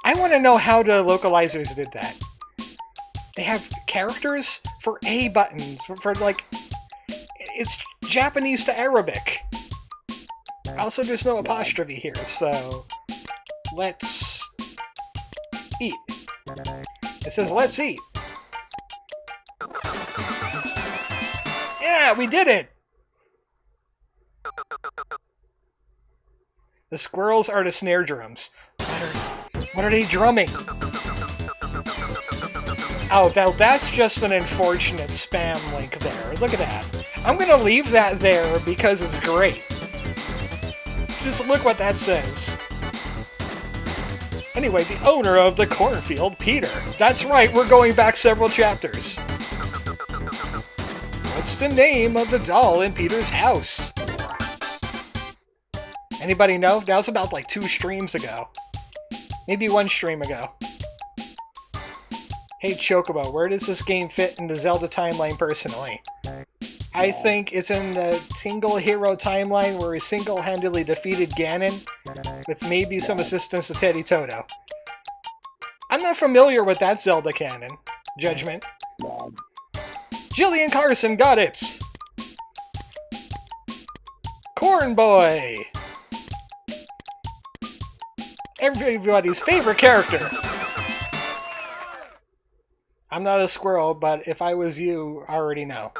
I want to know how the localizers did that. They have characters for A buttons, for like... It's Japanese to Arabic. Also, there's no apostrophe here, so... Let's... eat. It says, let's eat. Yeah, we did it! The squirrels are the snare drums. What are they drumming? Oh, that's just an unfortunate spam link there. Look at that. I'm gonna leave that there because it's great. Just look what that says. Anyway, the owner of the cornfield, Peter. That's right, we're going back several chapters. What's the name of the doll in Peter's house? Anybody know? That was about like 2 streams ago. Maybe 1 stream ago. Hey Chocobo, where does this game fit in the Zelda timeline personally? I think it's in the Tingle Hero timeline where he single-handedly defeated Ganon, with maybe some assistance to Teddy Toto. I'm not familiar with that Zelda canon. Judgment. Jillian Carson got it! Corn Boy! Everybody's favorite character! I'm not a squirrel, but if I was you, I already know.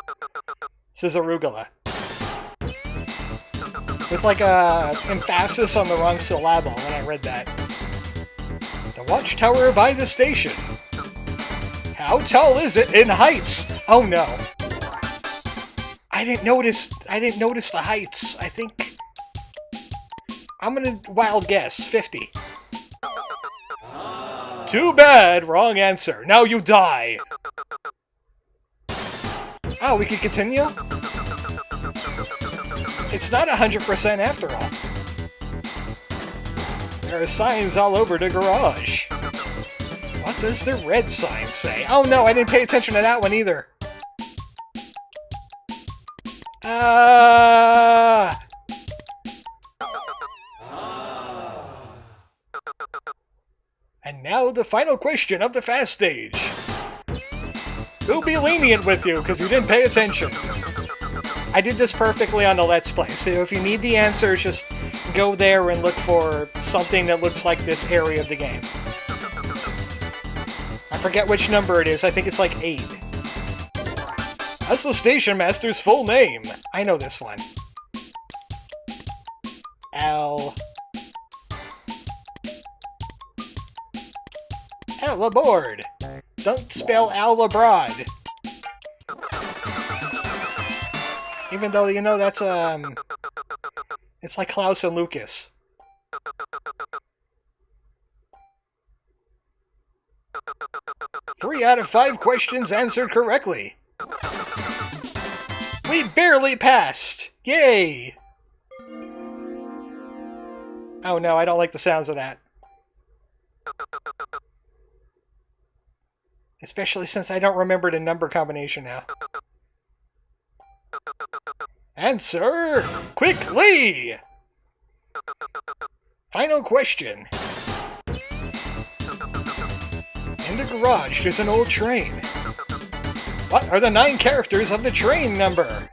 This is arugula. With like a emphasis on the wrong syllable when I read that. The watchtower by the station. How tall is it in heights? Oh no. I didn't notice the heights. I think I'm gonna wild guess 50. Too bad, wrong answer. Now you die. Oh, we can continue? It's not 100% after all. There are signs all over the garage. What does the red sign say? Oh no, I didn't pay attention to that one either. And now the final question of the fast stage. We'll be lenient with you because you didn't pay attention. I did this perfectly on the Let's Play, so if you need the answers, just go there and look for something that looks like this area of the game. I forget which number it is, I think it's like 8. That's the Station Master's full name. I know this one. Al aboard! Don't spell Al abroad. Even though, you know, that's, it's like Klaus and Lucas. Three out of 5 questions answered correctly. We barely passed! Yay! Oh no, I don't like the sounds of that. Especially since I don't remember the number combination now. Answer quickly! Final question. In the garage, there's an old train. What are the 9 characters of the train number?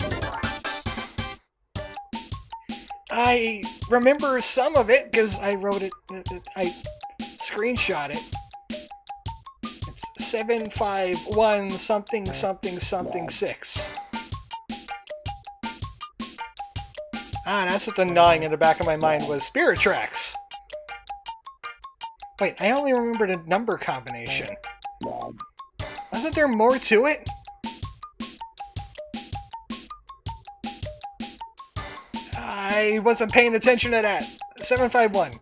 I remember some of it because I wrote it, I screenshot it. It's 751 something something something 6. Ah, that's what the gnawing in the back of my mind was. Spirit Tracks! Wait, I only remember the number combination. Wasn't there more to it? I wasn't paying attention to that. 751.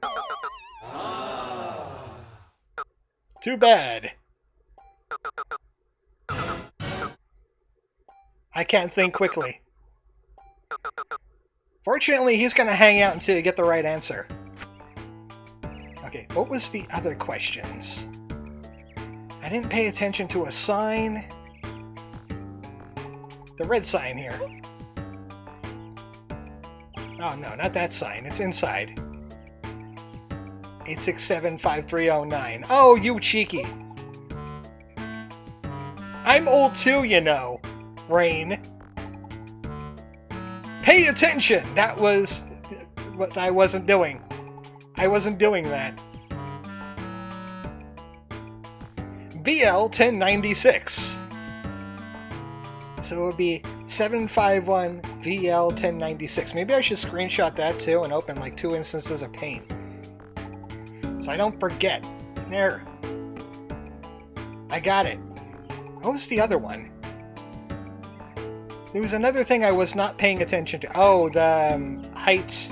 Too bad. I can't think quickly. Fortunately, he's gonna hang out until you get the right answer. Okay, Okay, what was the other questions? I didn't pay attention to a sign. The red sign here. Oh no, not that sign. It's inside. 8675309. Oh, you cheeky. I'm old too, you know. Rain. Pay attention! That was what I wasn't doing. I wasn't doing that. VL 1096. So it would be 751 VL 1096. Maybe I should screenshot that too and open like 2 instances of paint. So I don't forget. There. I got it. What was the other one? There was another thing I was not paying attention to. Oh, the height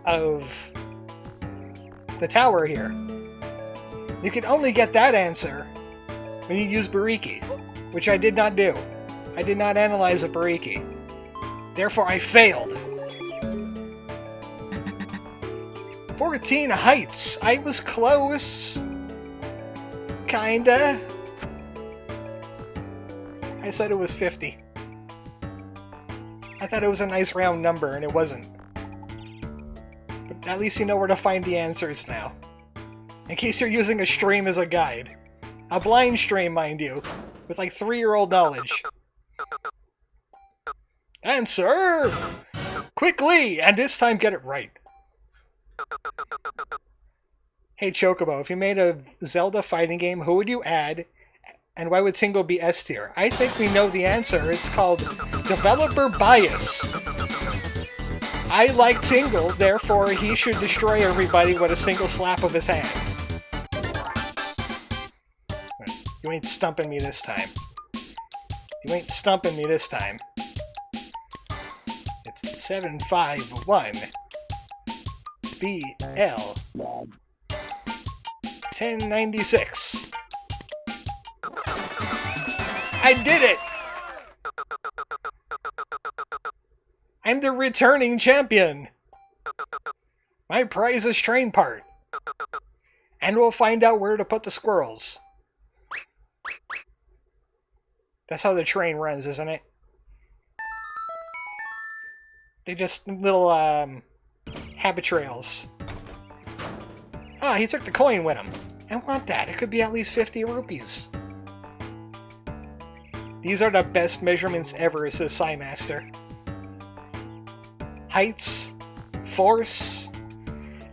of the tower here. You can only get that answer when you use Bariki, which I did not do. I did not analyze a Bariki. Therefore, I failed. 14 heights. I was close. Kinda. I said it was 50. I thought it was a nice round number, and it wasn't. But at least you know where to find the answers now. In case you're using a stream as a guide. A blind stream, mind you. With like 3-year-old knowledge. Answer! Quickly! And this time get it right. Hey Chocobo, if you made a Zelda fighting game, who would you add? And why would Tingle be S tier? I think we know the answer. It's called developer bias. I like Tingle, therefore he should destroy everybody with a single slap of his hand. You ain't stumping me this time. You ain't stumping me this time. It's 751 BL 1096. I did it! I'm the returning champion! My prize is train part. And we'll find out where to put the squirrels. That's how the train runs, isn't it? They just little, habit trails. Ah, he took the coin with him. I want that. It could be at least 50 rupees. These are the best measurements ever, says Psymaster. Heights, force,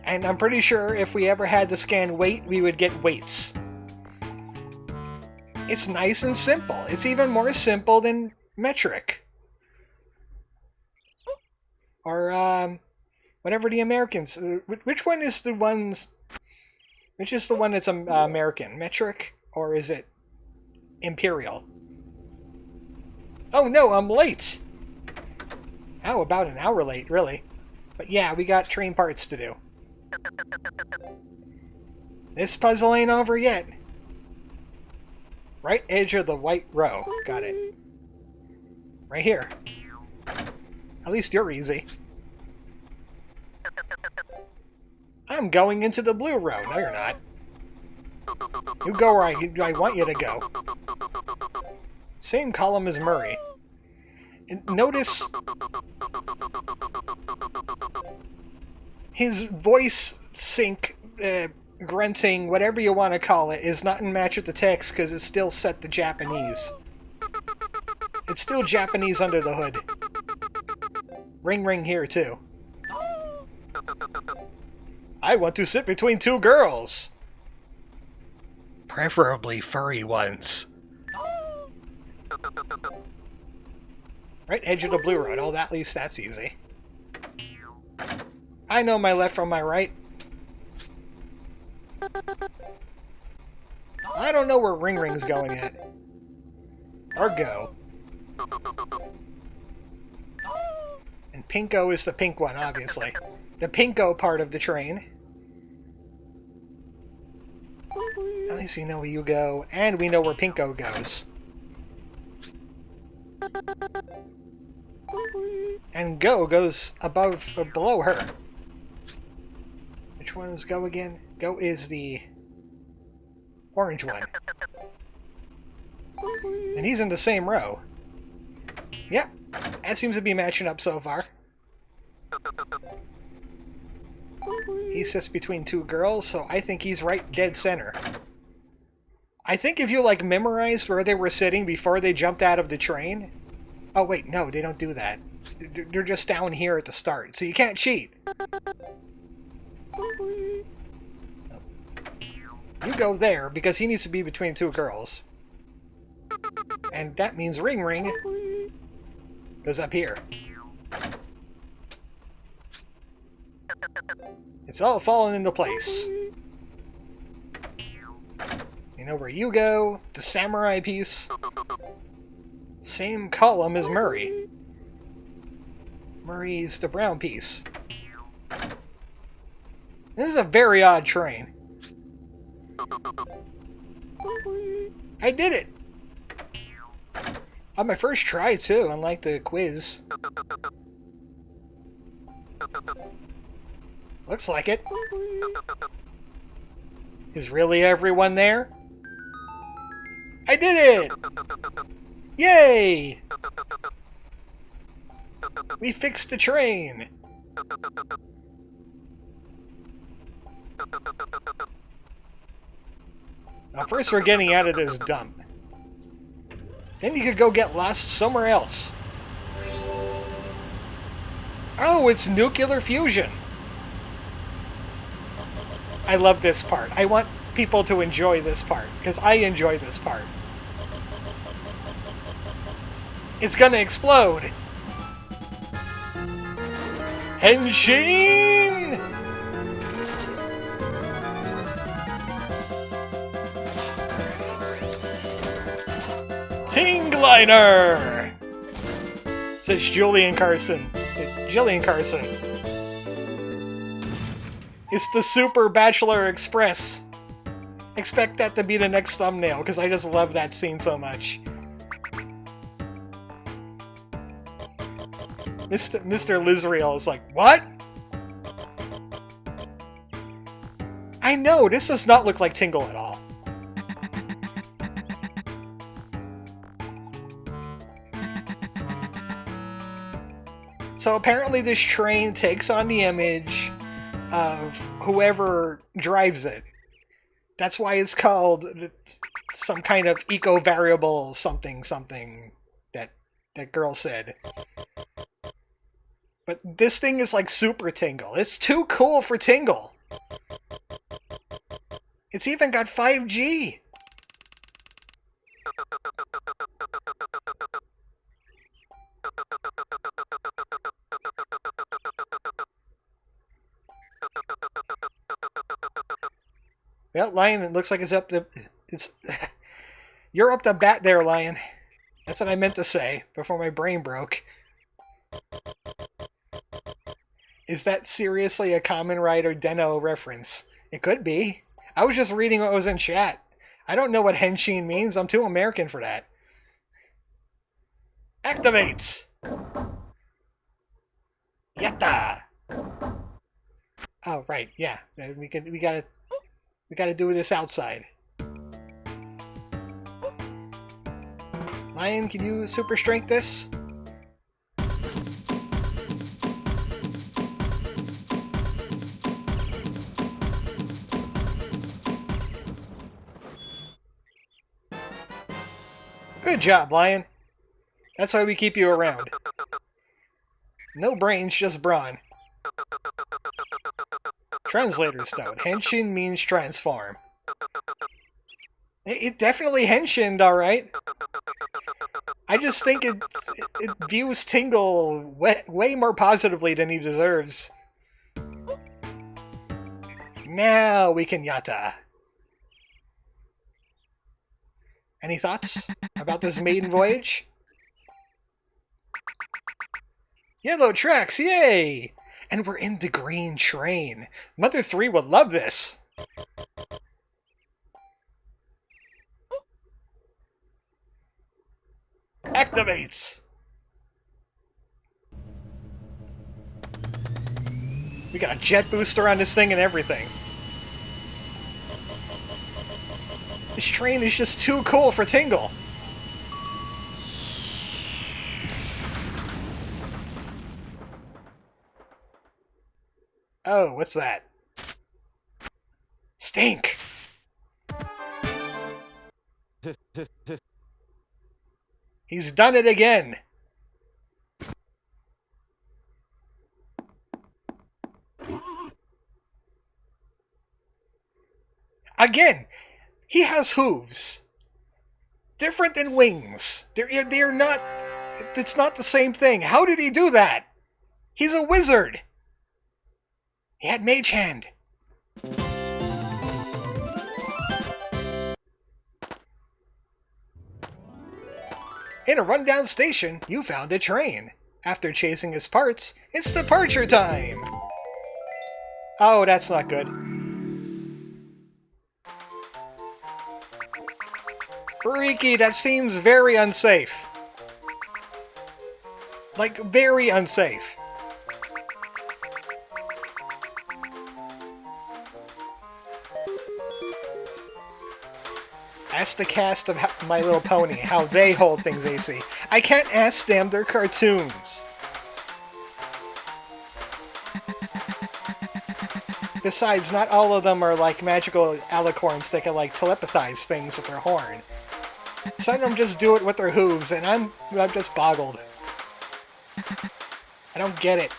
and I'm pretty sure if we ever had to scan weight, we would get weights. It's nice and simple. It's even more simple than metric. Or, whatever the Americans... Which one is the ones... Which is the one that's American? Metric? Or is it imperial? Oh no, I'm late! Oh, about an hour late, really. But yeah, we got train parts to do. This puzzle ain't over yet. Right edge of the white row. Got it. Right here. At least you're easy. I'm going into the blue row. No, you're not. You go where I want you to go. Same column as Murray. And notice his voice sync, grunting, whatever you want to call it, is not in match with the text because it's still set to Japanese. It's still Japanese under the hood. Ring ring here too. I want to sit between 2 girls. Preferably furry ones. Right edge of the blue road. Oh, at least that's easy. I know my left from my right. I don't know where Ring Ring's going yet. Or go. And Pinko is the pink one, obviously. The Pinko part of the train. At least we know where you go, and we know where Pinko goes. And Go goes above or below her. Which one is Go again? Go is the orange one. And he's in the same row. Yep, that seems to be matching up so far. He sits between two girls, so I think he's right dead center. I think if you, like, memorized where they were sitting before they jumped out of the train... Oh, wait, no, they don't do that. They're just down here at the start, so you can't cheat. You go there, because he needs to be between two girls. And that means ring ring goes up here. It's all falling into place. You know where you go, the samurai piece. Same column as Murray. Murray's the brown piece. This is a very odd train. I did it! On my first try, too, unlike the quiz. Looks like it. Is really everyone there? I did it! Yay! We fixed the train! Now first we're getting out of this dump. Then you could go get lost somewhere else. Oh, it's nuclear fusion! I love this part. I want people to enjoy this part, because I enjoy this part. It's gonna explode! Henshin! Tingliner! Says Julian Carson. Jillian Carson. It's the Super Bachelor Express. Expect that to be the next thumbnail, because I just love that scene so much. Mr. Lizriel is like, what? I know, this does not look like Tingle at all. So apparently this train takes on the image of whoever drives it. That's why it's called some kind of eco-variable something that girl said. But this thing is like Super Tingle. It's too cool for Tingle. It's even got 5G. Well, Lion, it looks like it's up the... You're up the bat there, Lion. That's what I meant to say before my brain broke. Is that seriously a Kamen Rider Deno reference? It could be. I was just reading what was in chat. I don't know what Henshin means. I'm too American for that. Activates! Yatta! Oh, right, yeah. We gotta do this outside. Lion, can you super strength this? Good job, Lion. That's why we keep you around. No brains, just brawn. Translator's note. Henshin means transform. It definitely henshined, alright. I just think it views Tingle way more positively than he deserves. Now we can yatta. Any thoughts about this maiden voyage? Yellow tracks, yay! And we're in the green train. Mother 3 would love this. Activates! We got a jet booster on this thing and everything. This train is just too cool for Tingle. Oh, what's that? Stink! He's done it again! Again! He has hooves. Different than wings. They're not... It's not the same thing. How did he do that? He's a wizard! He had Mage Hand. In a rundown station, you found a train. After chasing its parts, it's departure time! Oh, that's not good. Freaky, that seems very unsafe. Like, very unsafe. Ask the cast of My Little Pony how they hold things AC. I can't ask them, they're cartoons. Besides, not all of them are like magical alicorns that can like telepathize things with their horn. Some of them just do it with their hooves, and I'm just boggled. I don't get it.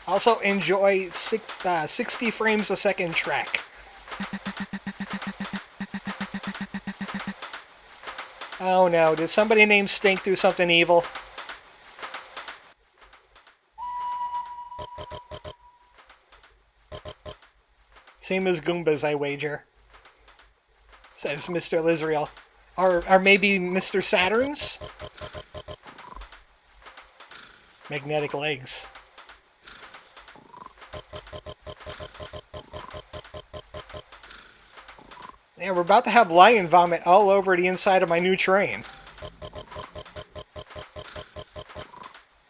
Also enjoy 60 frames a second track. Oh no, did somebody named Stink do something evil? Same as Goombas, I wager. Says Mr. Lizriel. Or maybe Mr. Saturn's? Magnetic legs. Yeah, we're about to have lion vomit all over the inside of my new train.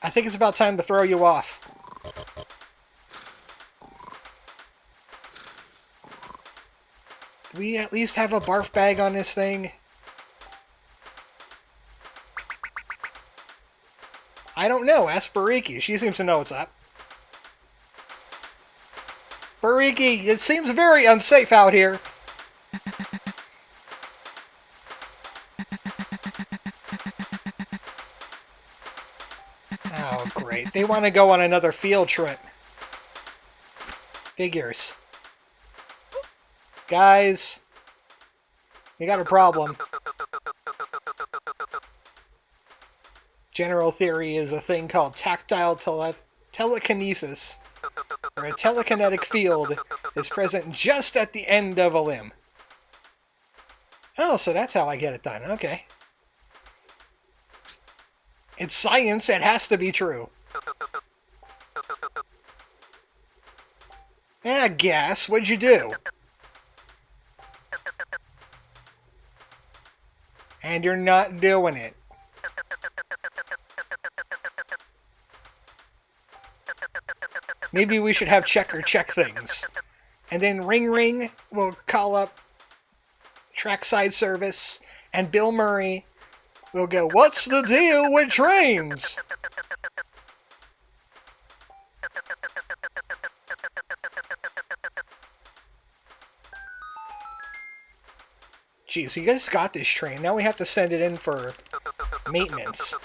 I think it's about time to throw you off. Do we at least have a barf bag on this thing? I don't know. Ask Bariki. She seems to know what's up. Bariki, it seems very unsafe out here. Oh, great. They want to go on another field trip. Figures. Guys, you got a problem. General theory is a thing called tactile telekinesis, where a telekinetic field is present just at the end of a limb. Oh, so that's how I get it done. Okay. It's science, it has to be true. I guess. What'd you do? And you're not doing it. Maybe we should have Checker check things. And then Ring Ring will call up Trackside Service, and Bill Murray will go, "What's the deal with trains?" Geez, you guys got this train. Now we have to send it in for maintenance.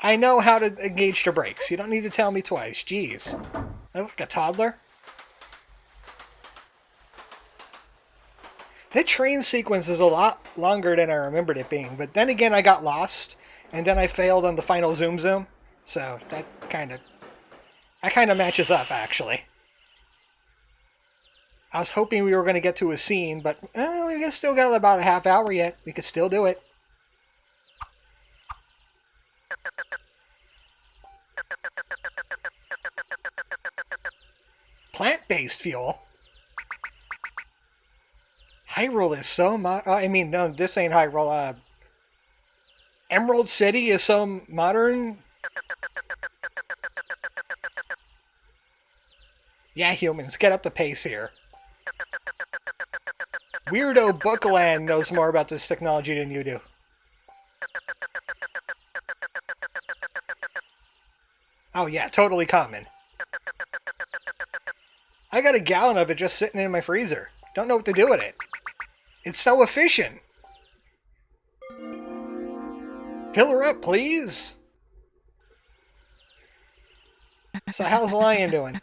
I know how to engage the brakes. You don't need to tell me twice. Jeez. I look like a toddler. That train sequence is a lot longer than I remembered it being, but then again I got lost, and then I failed on the final Zoom Zoom, so that kind of matches up, actually. I was hoping we were going to get to a scene, but we still got about a half hour yet. We could still do it. Plant-based fuel? Hyrule is so I mean, no, this ain't Hyrule. Emerald City is so modern. Yeah, humans, get up the pace here. Weirdo Bookland knows more about this technology than you do. Oh yeah, totally common. I got a gallon of it just sitting in my freezer. Don't know what to do with it. It's so efficient. Fill her up, please. So how's Lion doing?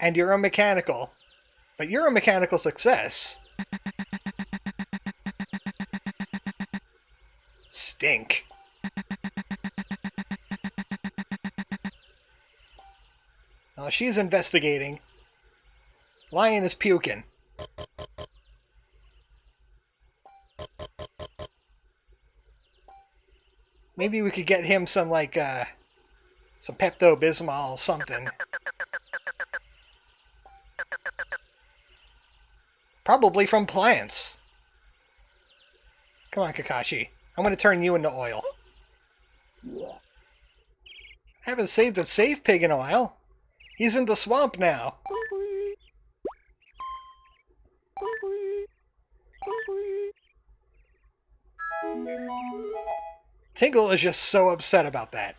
And you're a mechanical. But you're a mechanical success. Stink. Oh, she's investigating. Lion is puking. Maybe we could get him some, like, some Pepto-Bismol something. Probably from plants. Come on, Kakashi. I'm going to turn you into oil. I haven't saved a safe pig in a while. He's in the swamp now. Tingle is just so upset about that.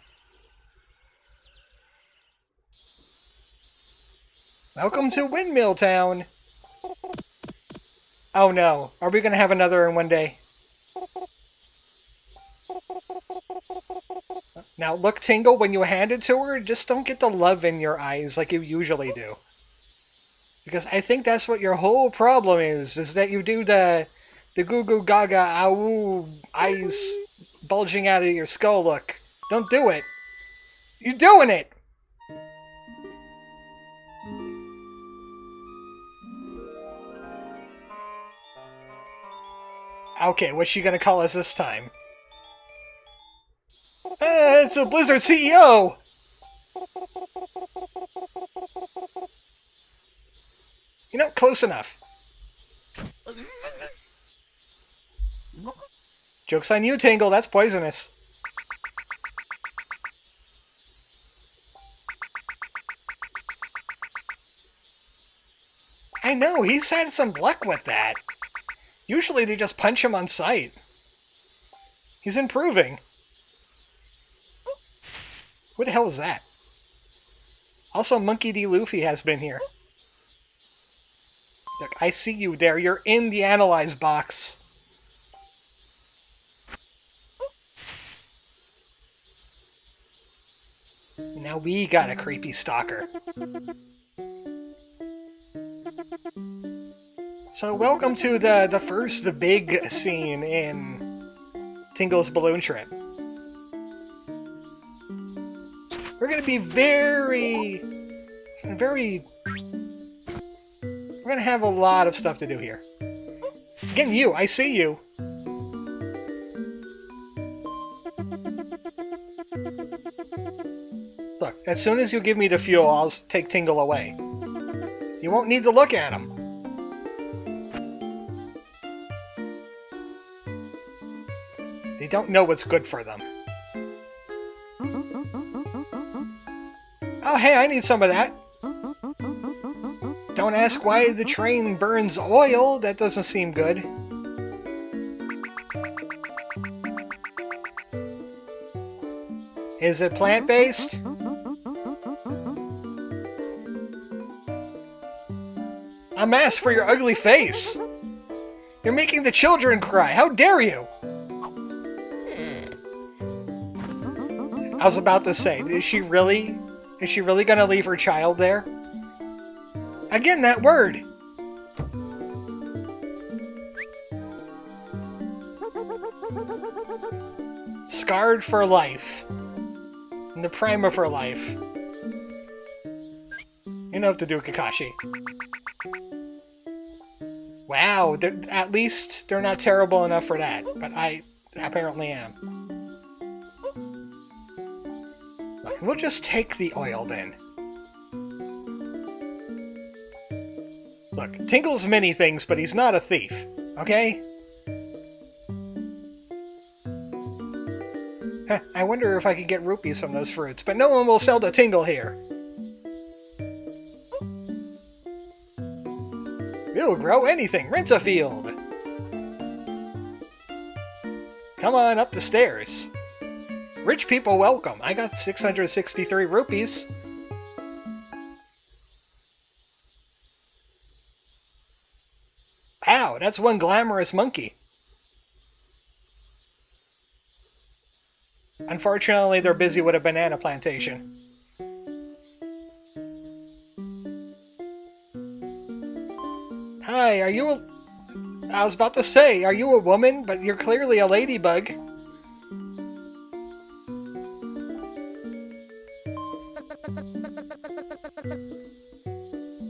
Welcome to Windmill Town. Oh no, are we going to have another in one day? Now look, Tingle, when you hand it to her, just don't get the love in your eyes like you usually do. Because I think that's what your whole problem is that you do the goo goo gaga ow eyes bulging out of your skull look. Don't do it. You're doing it! Okay, what's she gonna call us this time? It's a Blizzard CEO! You know, close enough. Joke's on you, Tingle, that's poisonous. I know, he's had some luck with that. Usually they just punch him on sight. He's improving. Who the hell was that? Also, Monkey D. Luffy has been here. Look, I see you there. You're in the analyze box. Now we got a creepy stalker. So welcome to the first big scene in Tingle's balloon trip. We're gonna be very... We're gonna have a lot of stuff to do here. Again, you, I see you. Look, as soon as you give me the fuel, I'll take Tingle away. You won't need to look at him. They don't know what's good for them. Oh, hey, I need some of that. Don't ask why the train burns oil. That doesn't seem good. Is it plant-based? A mask for your ugly face. You're making the children cry. How dare you? I was about to say, is she really gonna leave her child there? Again, that word! Scarred for life. In the prime of her life. You know what to do, Kakashi. Wow, at least they're not terrible enough for that, but I apparently am. We'll just take the oil then. Look, Tingle's many things, but he's not a thief, okay? Huh, I wonder if I could get rupees from those fruits, but no one will sell to Tingle here. We'll grow anything. Rent a field. Come on up the stairs. Rich people welcome. I got 663 rupees. Wow, that's one glamorous monkey. Unfortunately, they're busy with a banana plantation. Hi, are you a... I was about to say, are you a woman? But you're clearly a ladybug.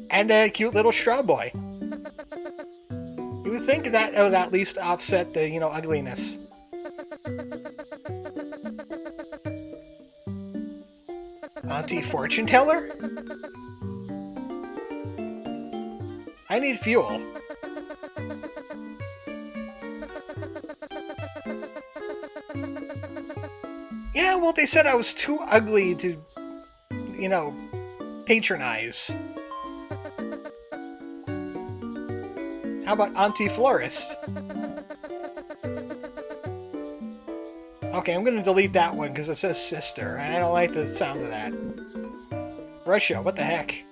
And a cute little straw boy. You would think that would at least offset the, ugliness. Auntie Fortune Teller? I need fuel. Yeah, well, they said I was too ugly to, patronize. How about Auntie Florist? Okay, I'm gonna delete that one because it says sister, and I don't like the sound of that. Russia, what the heck?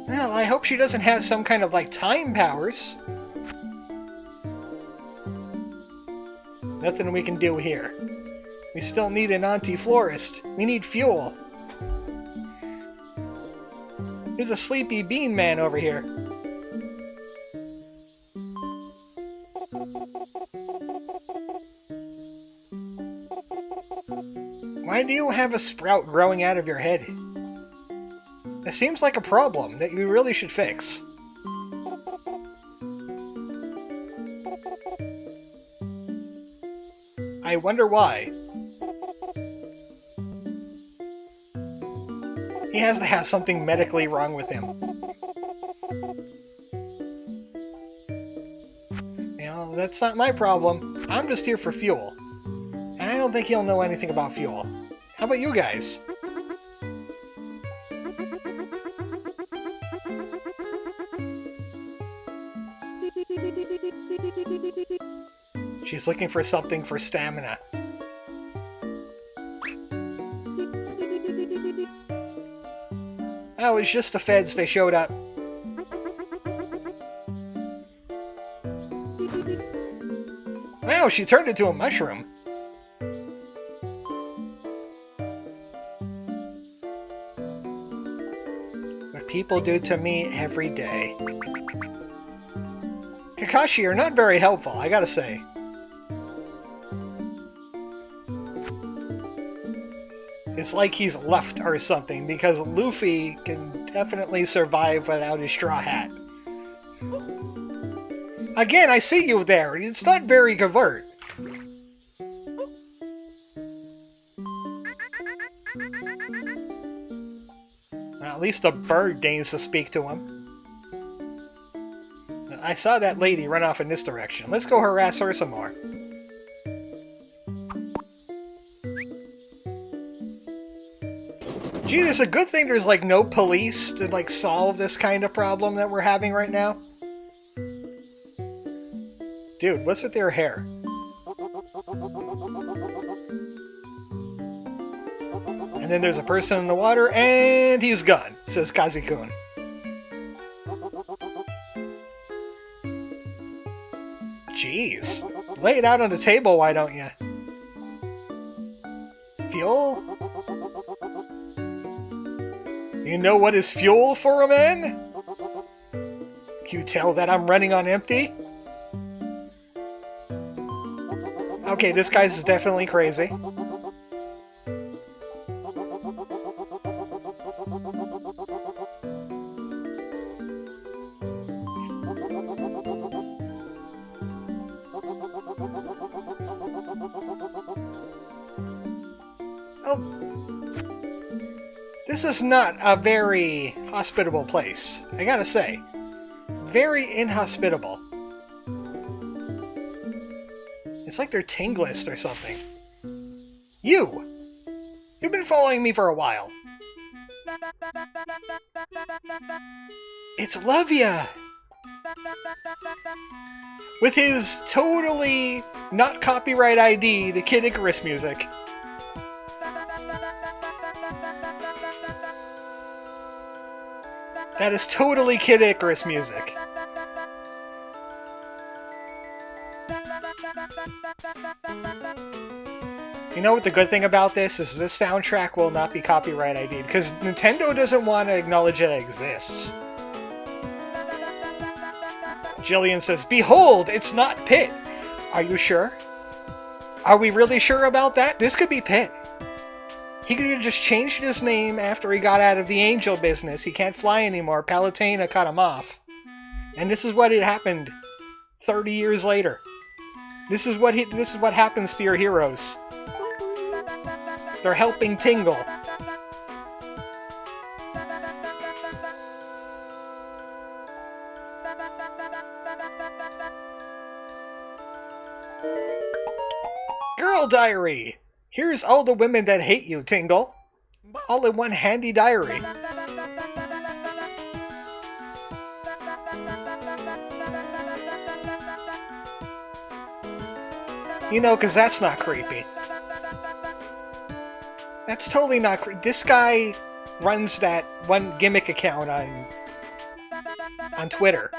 Well, I hope she doesn't have some kind of, time powers. Nothing we can do here. We still need an Auntie Florist. We need fuel. There's a sleepy bean man over here. Why do you have a sprout growing out of your head? It seems like a problem that you really should fix. I wonder why. He has to have something medically wrong with him. That's not my problem. I'm just here for fuel. And I don't think he'll know anything about fuel. How about you guys? She's looking for something for stamina. Oh, it's just the feds, they showed up. Wow, she turned into a mushroom. What people do to me every day. Kakashi are not very helpful, I gotta say. It's like he's left or something, because Luffy can definitely survive without his straw hat. Again, I see you there. It's not very covert. At least a bird deigns to speak to him. I saw that lady run off in this direction. Let's go harass her some more. Gee, it's a good thing there's, no police to, solve this kind of problem that we're having right now. Dude, what's with their hair? And then there's a person in the water, and he's gone, says Kazi-kun. Jeez. Lay it out on the table, why don't you? Fuel? You know what is fuel for a man? Can you tell that I'm running on empty? Okay, this guy's definitely crazy. This is not a very hospitable place, I gotta say. Very inhospitable. It's like they're tinglist or something. You! You've been following me for a while. It's Lovia! With his totally not copyright ID, the Kid Icarus music. That is totally Kid Icarus music. You know what the good thing about this is? This soundtrack will not be copyright ID'd, because Nintendo doesn't want to acknowledge that it exists. Jillian says, "Behold, it's not Pit." Are you sure? Are we really sure about that? This could be Pit. He could have just changed his name after he got out of the angel business. He can't fly anymore. Palutena cut him off. And this is what had happened 30 years later. This is what happens to your heroes. They're helping Tingle. Girl diary! Here's all the women that hate you, Tingle. All in one handy diary. You know, because that's not creepy. That's totally not creepy. This guy runs that one gimmick account on Twitter.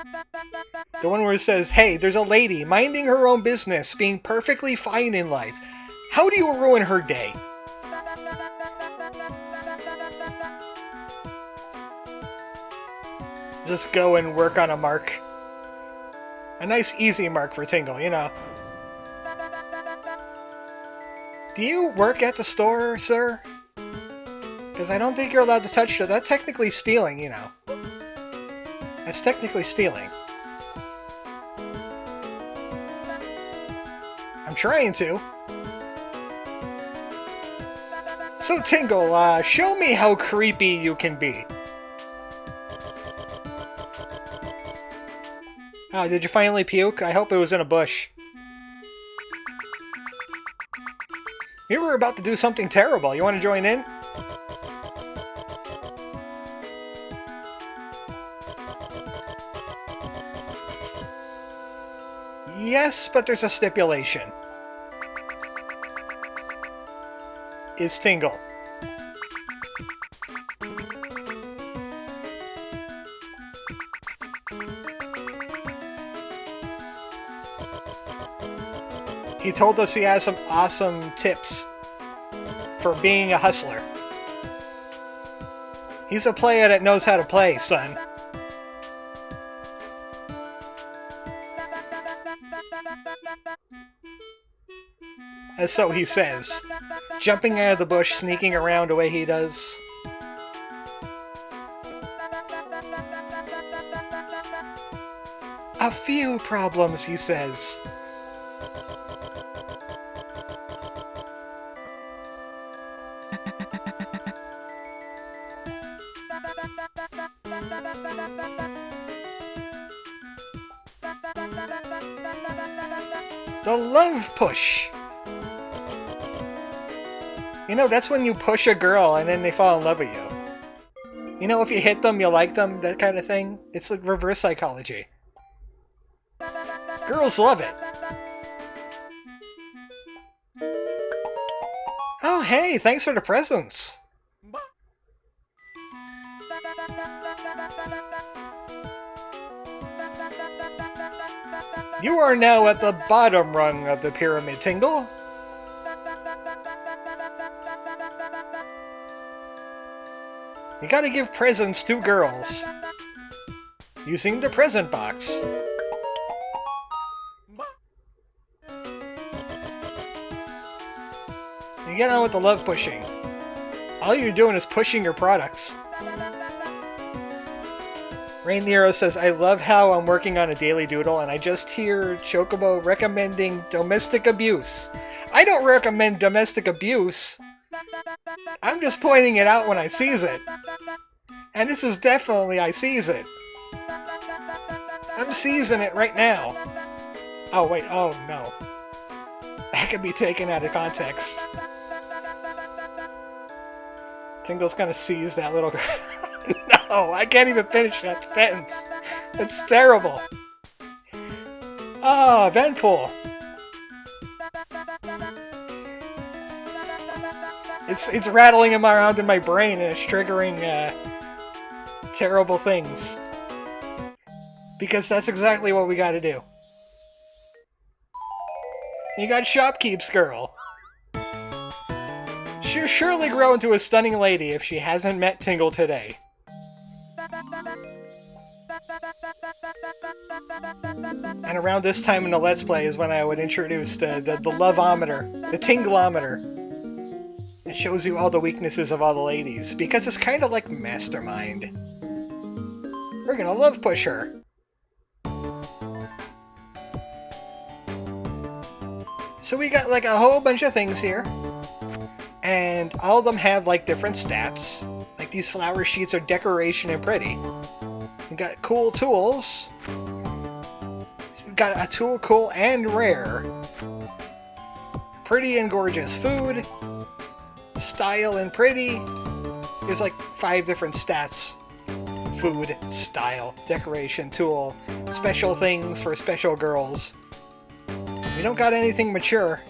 The one where it says, "Hey, there's a lady minding her own business, being perfectly fine in life. How do you ruin her day?" Just go and work on a mark. A nice easy mark for Tingle, you know. Do you work at the store, sir? Because I don't think you're allowed to touch it. That's technically stealing, you know. That's technically stealing. I'm trying to. So Tingle, show me how creepy you can be. Oh, did you finally puke? I hope it was in a bush. You were about to do something terrible. You want to join in? Yes, but there's a stipulation. Is Tingle. He told us he has some awesome tips for being a hustler. He's a player that knows how to play, son. As so he says. Jumping out of the bush, sneaking around the way he does. A few problems, he says. The love push. You know, that's when you push a girl and then they fall in love with you. You know, if you hit them, you like them, that kind of thing. It's like reverse psychology. Girls love it. Oh, hey, thanks for the presents. You are now at the bottom rung of the pyramid, Tingle. You gotta give presents to girls. Using the present box. You get on with the love pushing. All you're doing is pushing your products. Rain Nero says, I love how I'm working on a daily doodle and I just hear Chocobo recommending domestic abuse. I don't recommend domestic abuse. I'm just pointing it out when I sees it. And this is definitely I sees it. I'm seizing it right now. Oh, wait. Oh, no. That could be taken out of context. Tingle's gonna seize that little girl. No, I can't even finish that sentence. It's terrible. Ah, vent pool. It's rattling him around in my brain and it's triggering terrible things. Because that's exactly what we gotta do. You got Shopkeep's girl. She'll surely grow into a stunning lady if she hasn't met Tingle today. And around this time in the Let's Play is when I would introduce the Loveometer, the Tingleometer. It shows you all the weaknesses of all the ladies, because it's kind of like Mastermind. We're gonna love push her. So we got like a whole bunch of things here. And all of them have like different stats. Like these flower sheets are decoration and pretty. We got cool tools. We got a tool cool and rare. Pretty and gorgeous food. Style and pretty. There's like 5 different stats. Food, style, decoration, tool, special things for special girls. We don't got anything mature.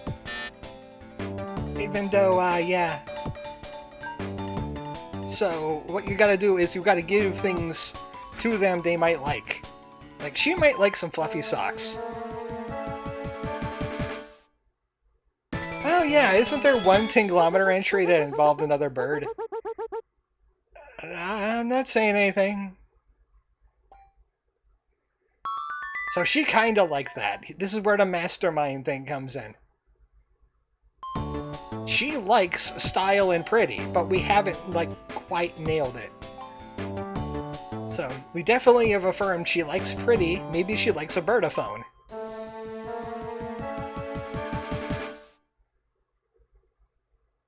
Even though, yeah. So, what you gotta do is you gotta give things to them they might like. Like, she might like some fluffy socks. Oh yeah, isn't there one Tingleometer entry that involved another bird? I'm not saying anything. So she kinda like that. This is where the Mastermind thing comes in. She likes style and pretty, but we haven't, like, quite nailed it. So, we definitely have affirmed she likes pretty. Maybe she likes a birdophone.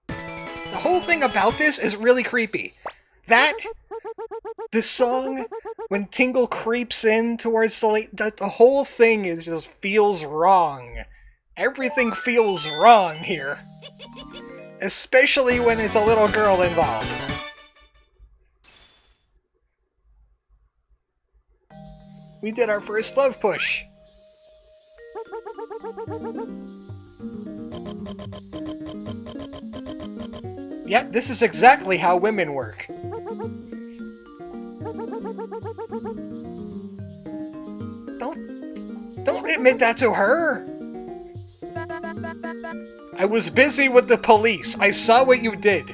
The whole thing about this is really creepy. This song, when Tingle creeps in towards the lake, the whole thing is just feels wrong. Everything feels wrong here. Especially when it's a little girl involved. We did our first love push. Yep, this is exactly how women work. Don't admit that to her! I was busy with the police. I saw what you did.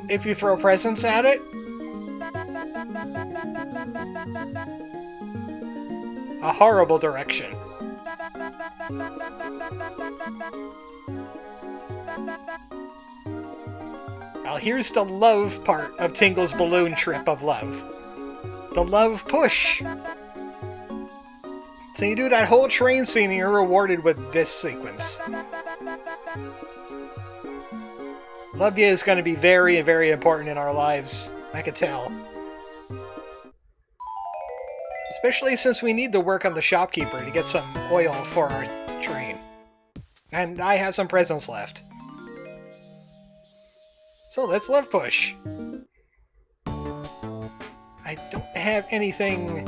If you throw presents at it? A horrible direction. Now here's the love part of Tingle's balloon trip of love. The love push. So you do that whole train scene and you're rewarded with this sequence. Love ya is going to be very, very important in our lives. I could tell. Especially since we need to work on the shopkeeper to get some oil for our train. And I have some presents left. So let's love push. I don't have anything...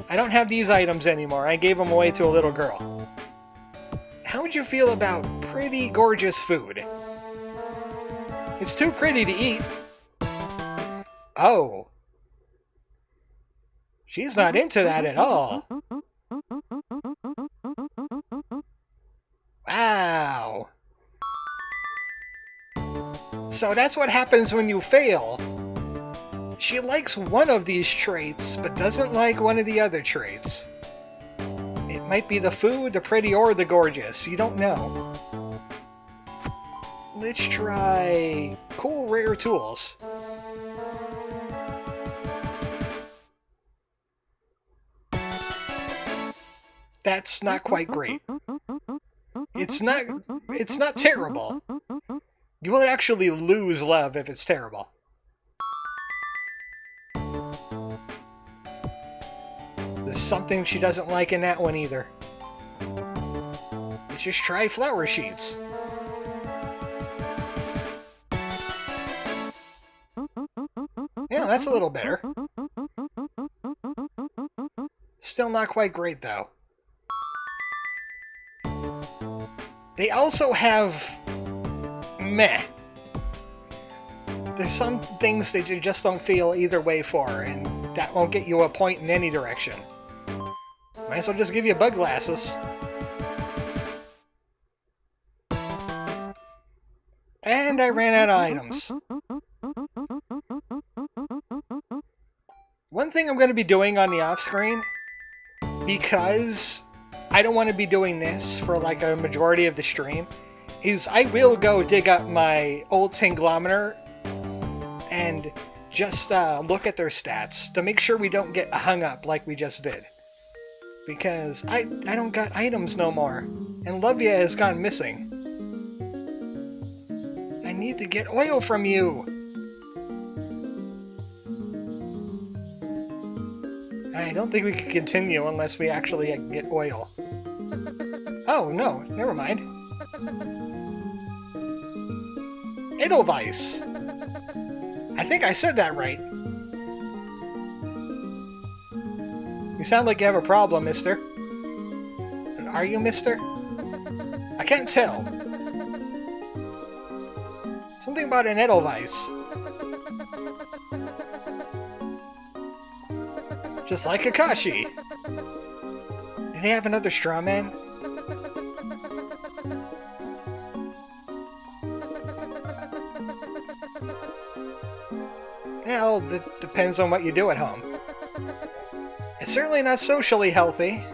I don't have these items anymore. I gave them away to a little girl. How would you feel about pretty, gorgeous food? It's too pretty to eat. Oh. She's not into that at all. Wow. So that's what happens when you fail. She likes one of these traits, but doesn't like one of the other traits. It might be the food, the pretty, or the gorgeous. You don't know. Let's try cool rare tools. That's not quite great. It's not terrible. You will actually lose love if it's terrible. There's something she doesn't like in that one either. Let's just try flower sheets. Yeah, that's a little better. Still not quite great, though. They also have... meh. There's some things that you just don't feel either way for, and that won't get you a point in any direction. Might as well just give you bug glasses. And I ran out of items. One thing I'm going to be doing on the off-screen, because I don't want to be doing this for like a majority of the stream, is I will go dig up my old Tinglometer and just look at their stats to make sure we don't get hung up like we just did. Because I don't got items no more, and Lovia has gone missing. I need to get oil from you! I don't think we can continue unless we actually get oil. Oh, no, never mind. Edelweiss! I think I said that right. You sound like you have a problem, mister. Are you, mister? I can't tell. Something about an Edelweiss. Just like Kakashi. Did he have another straw man? Well, that depends on what you do at home. It's certainly not socially healthy.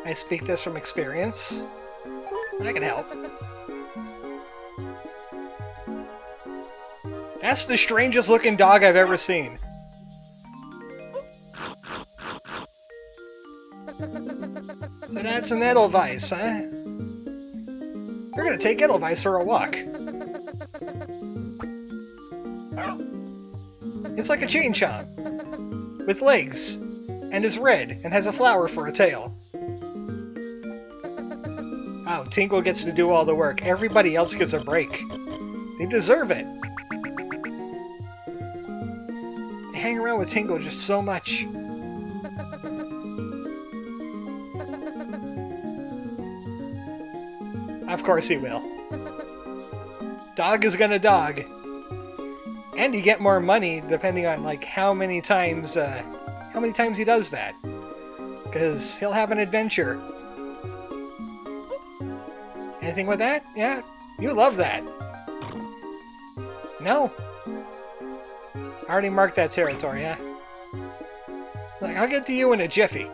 I speak this from experience. I can help. That's the strangest looking dog I've ever seen. So that's an Edelweiss, huh? We're gonna take Edelweiss for a walk. It's like a chain chomp, with legs, and is red, and has a flower for a tail. Oh, Tingle gets to do all the work. Everybody else gets a break. They deserve it. They hang around with Tingle just so much. Of course he will. Dog is gonna dog. And you get more money depending on like how many times he does that. Because he'll have an adventure. Anything with that? Yeah, you love that. No. I already marked that territory, huh? Like, I'll get to you in a jiffy.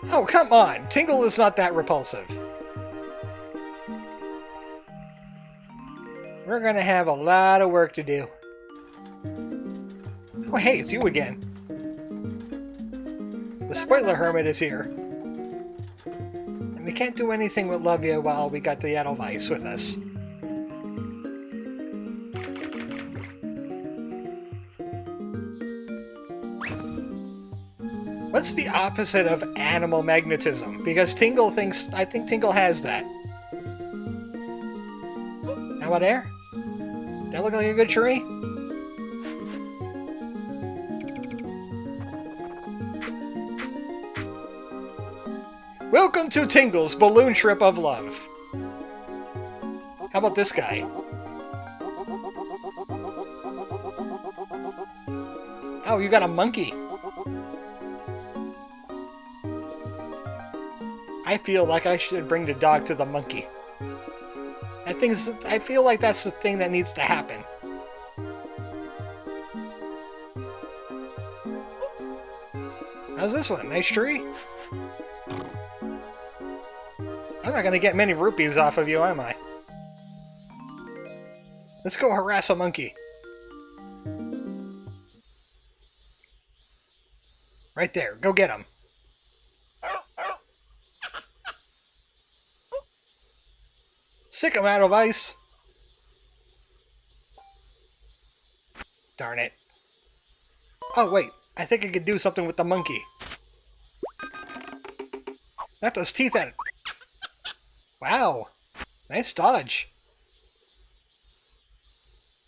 Oh, come on! Tingle is not that repulsive. We're gonna have a lot of work to do. Oh, hey, it's you again. The spoiler hermit is here. And we can't do anything with Lovia while we got the Edelweiss with us. What's the opposite of animal magnetism? Because Tingle thinks... I think Tingle has that. How about air? That look like a good tree? Welcome to Tingle's balloon trip of love. How about this guy? Oh, you got a monkey. I feel like I should bring the dog to the monkey. I feel like that's the thing that needs to happen. How's this one? Nice tree? I'm not gonna get many rupees off of you, am I? Let's go harass a monkey. Right there. Go get him. Sick him out of ice. Darn it. Oh, wait. I think I could do something with the monkey. That does teeth at it. Wow. Nice dodge.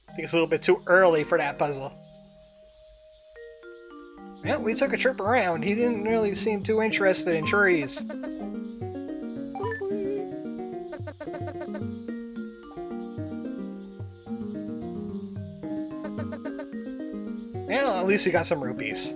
I think it's a little bit too early for that puzzle. Well, we took a trip around. He didn't really seem too interested in trees. Well, at least we got some rupees.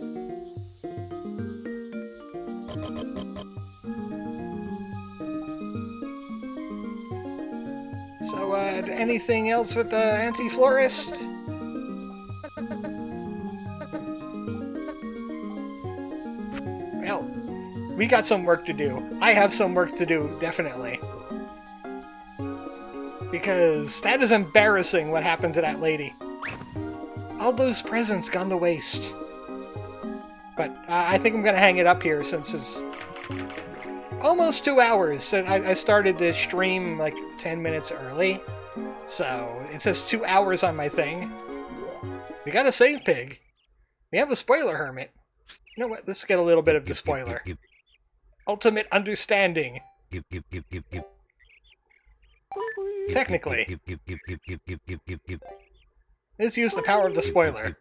So, anything else with the anti-florist? Well, we got some work to do. I have some work to do, definitely. Because that is embarrassing what happened to that lady. All those presents gone to waste. But I think I'm going to hang it up here since it's almost 2 hours. And I started the stream like 10 minutes early. So it says 2 hours on my thing. We got a save pig. We have a spoiler hermit. You know what? Let's get a little bit of the spoiler. Ultimate understanding. Technically. Let's use the power of the spoiler.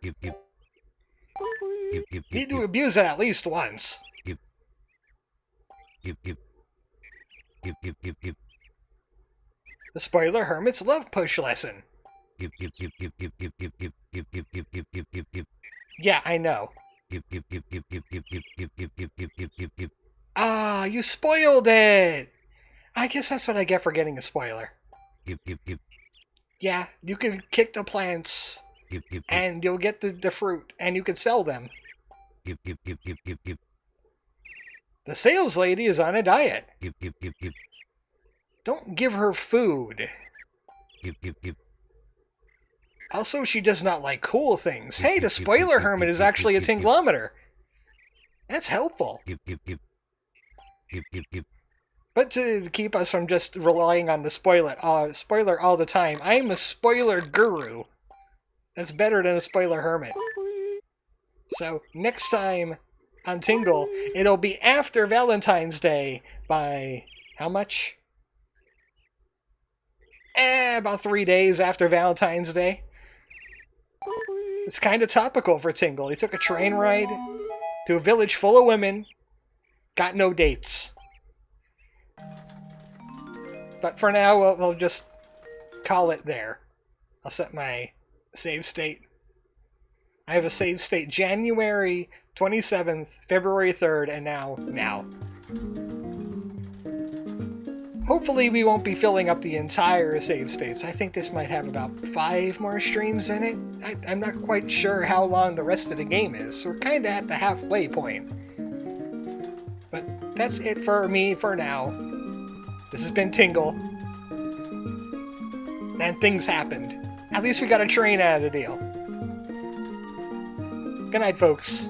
Need to abuse it at least once. The spoiler hermit's love push lesson. Yeah, I know. Ah, you spoiled it! I guess that's what I get for getting a spoiler. Yeah, you can kick the plants, and you'll get the fruit, and you can sell them. The sales lady is on a diet. Don't give her food. Also, she does not like cool things. Hey, the spoiler hermit is actually a tinglometer. That's helpful. But to keep us from just relying on the spoiler all the time, I'm a spoiler guru. That's better than a spoiler hermit. So, next time on Tingle, it'll be after Valentine's Day by how much? About 3 days after Valentine's Day. It's kind of topical for Tingle. He took a train ride to a village full of women, got no dates. But for now, we'll just call it there. I'll set my save state. I have a save state January 27th, February 3rd, and now. Hopefully we won't be filling up the entire save states. I think this might have about 5 more streams in it. I'm not quite sure how long the rest of the game is, so we're kind of at the halfway point. But that's it for me for now. This has been Tingle. And things happened. At least we got a train out of the deal. Good night, folks.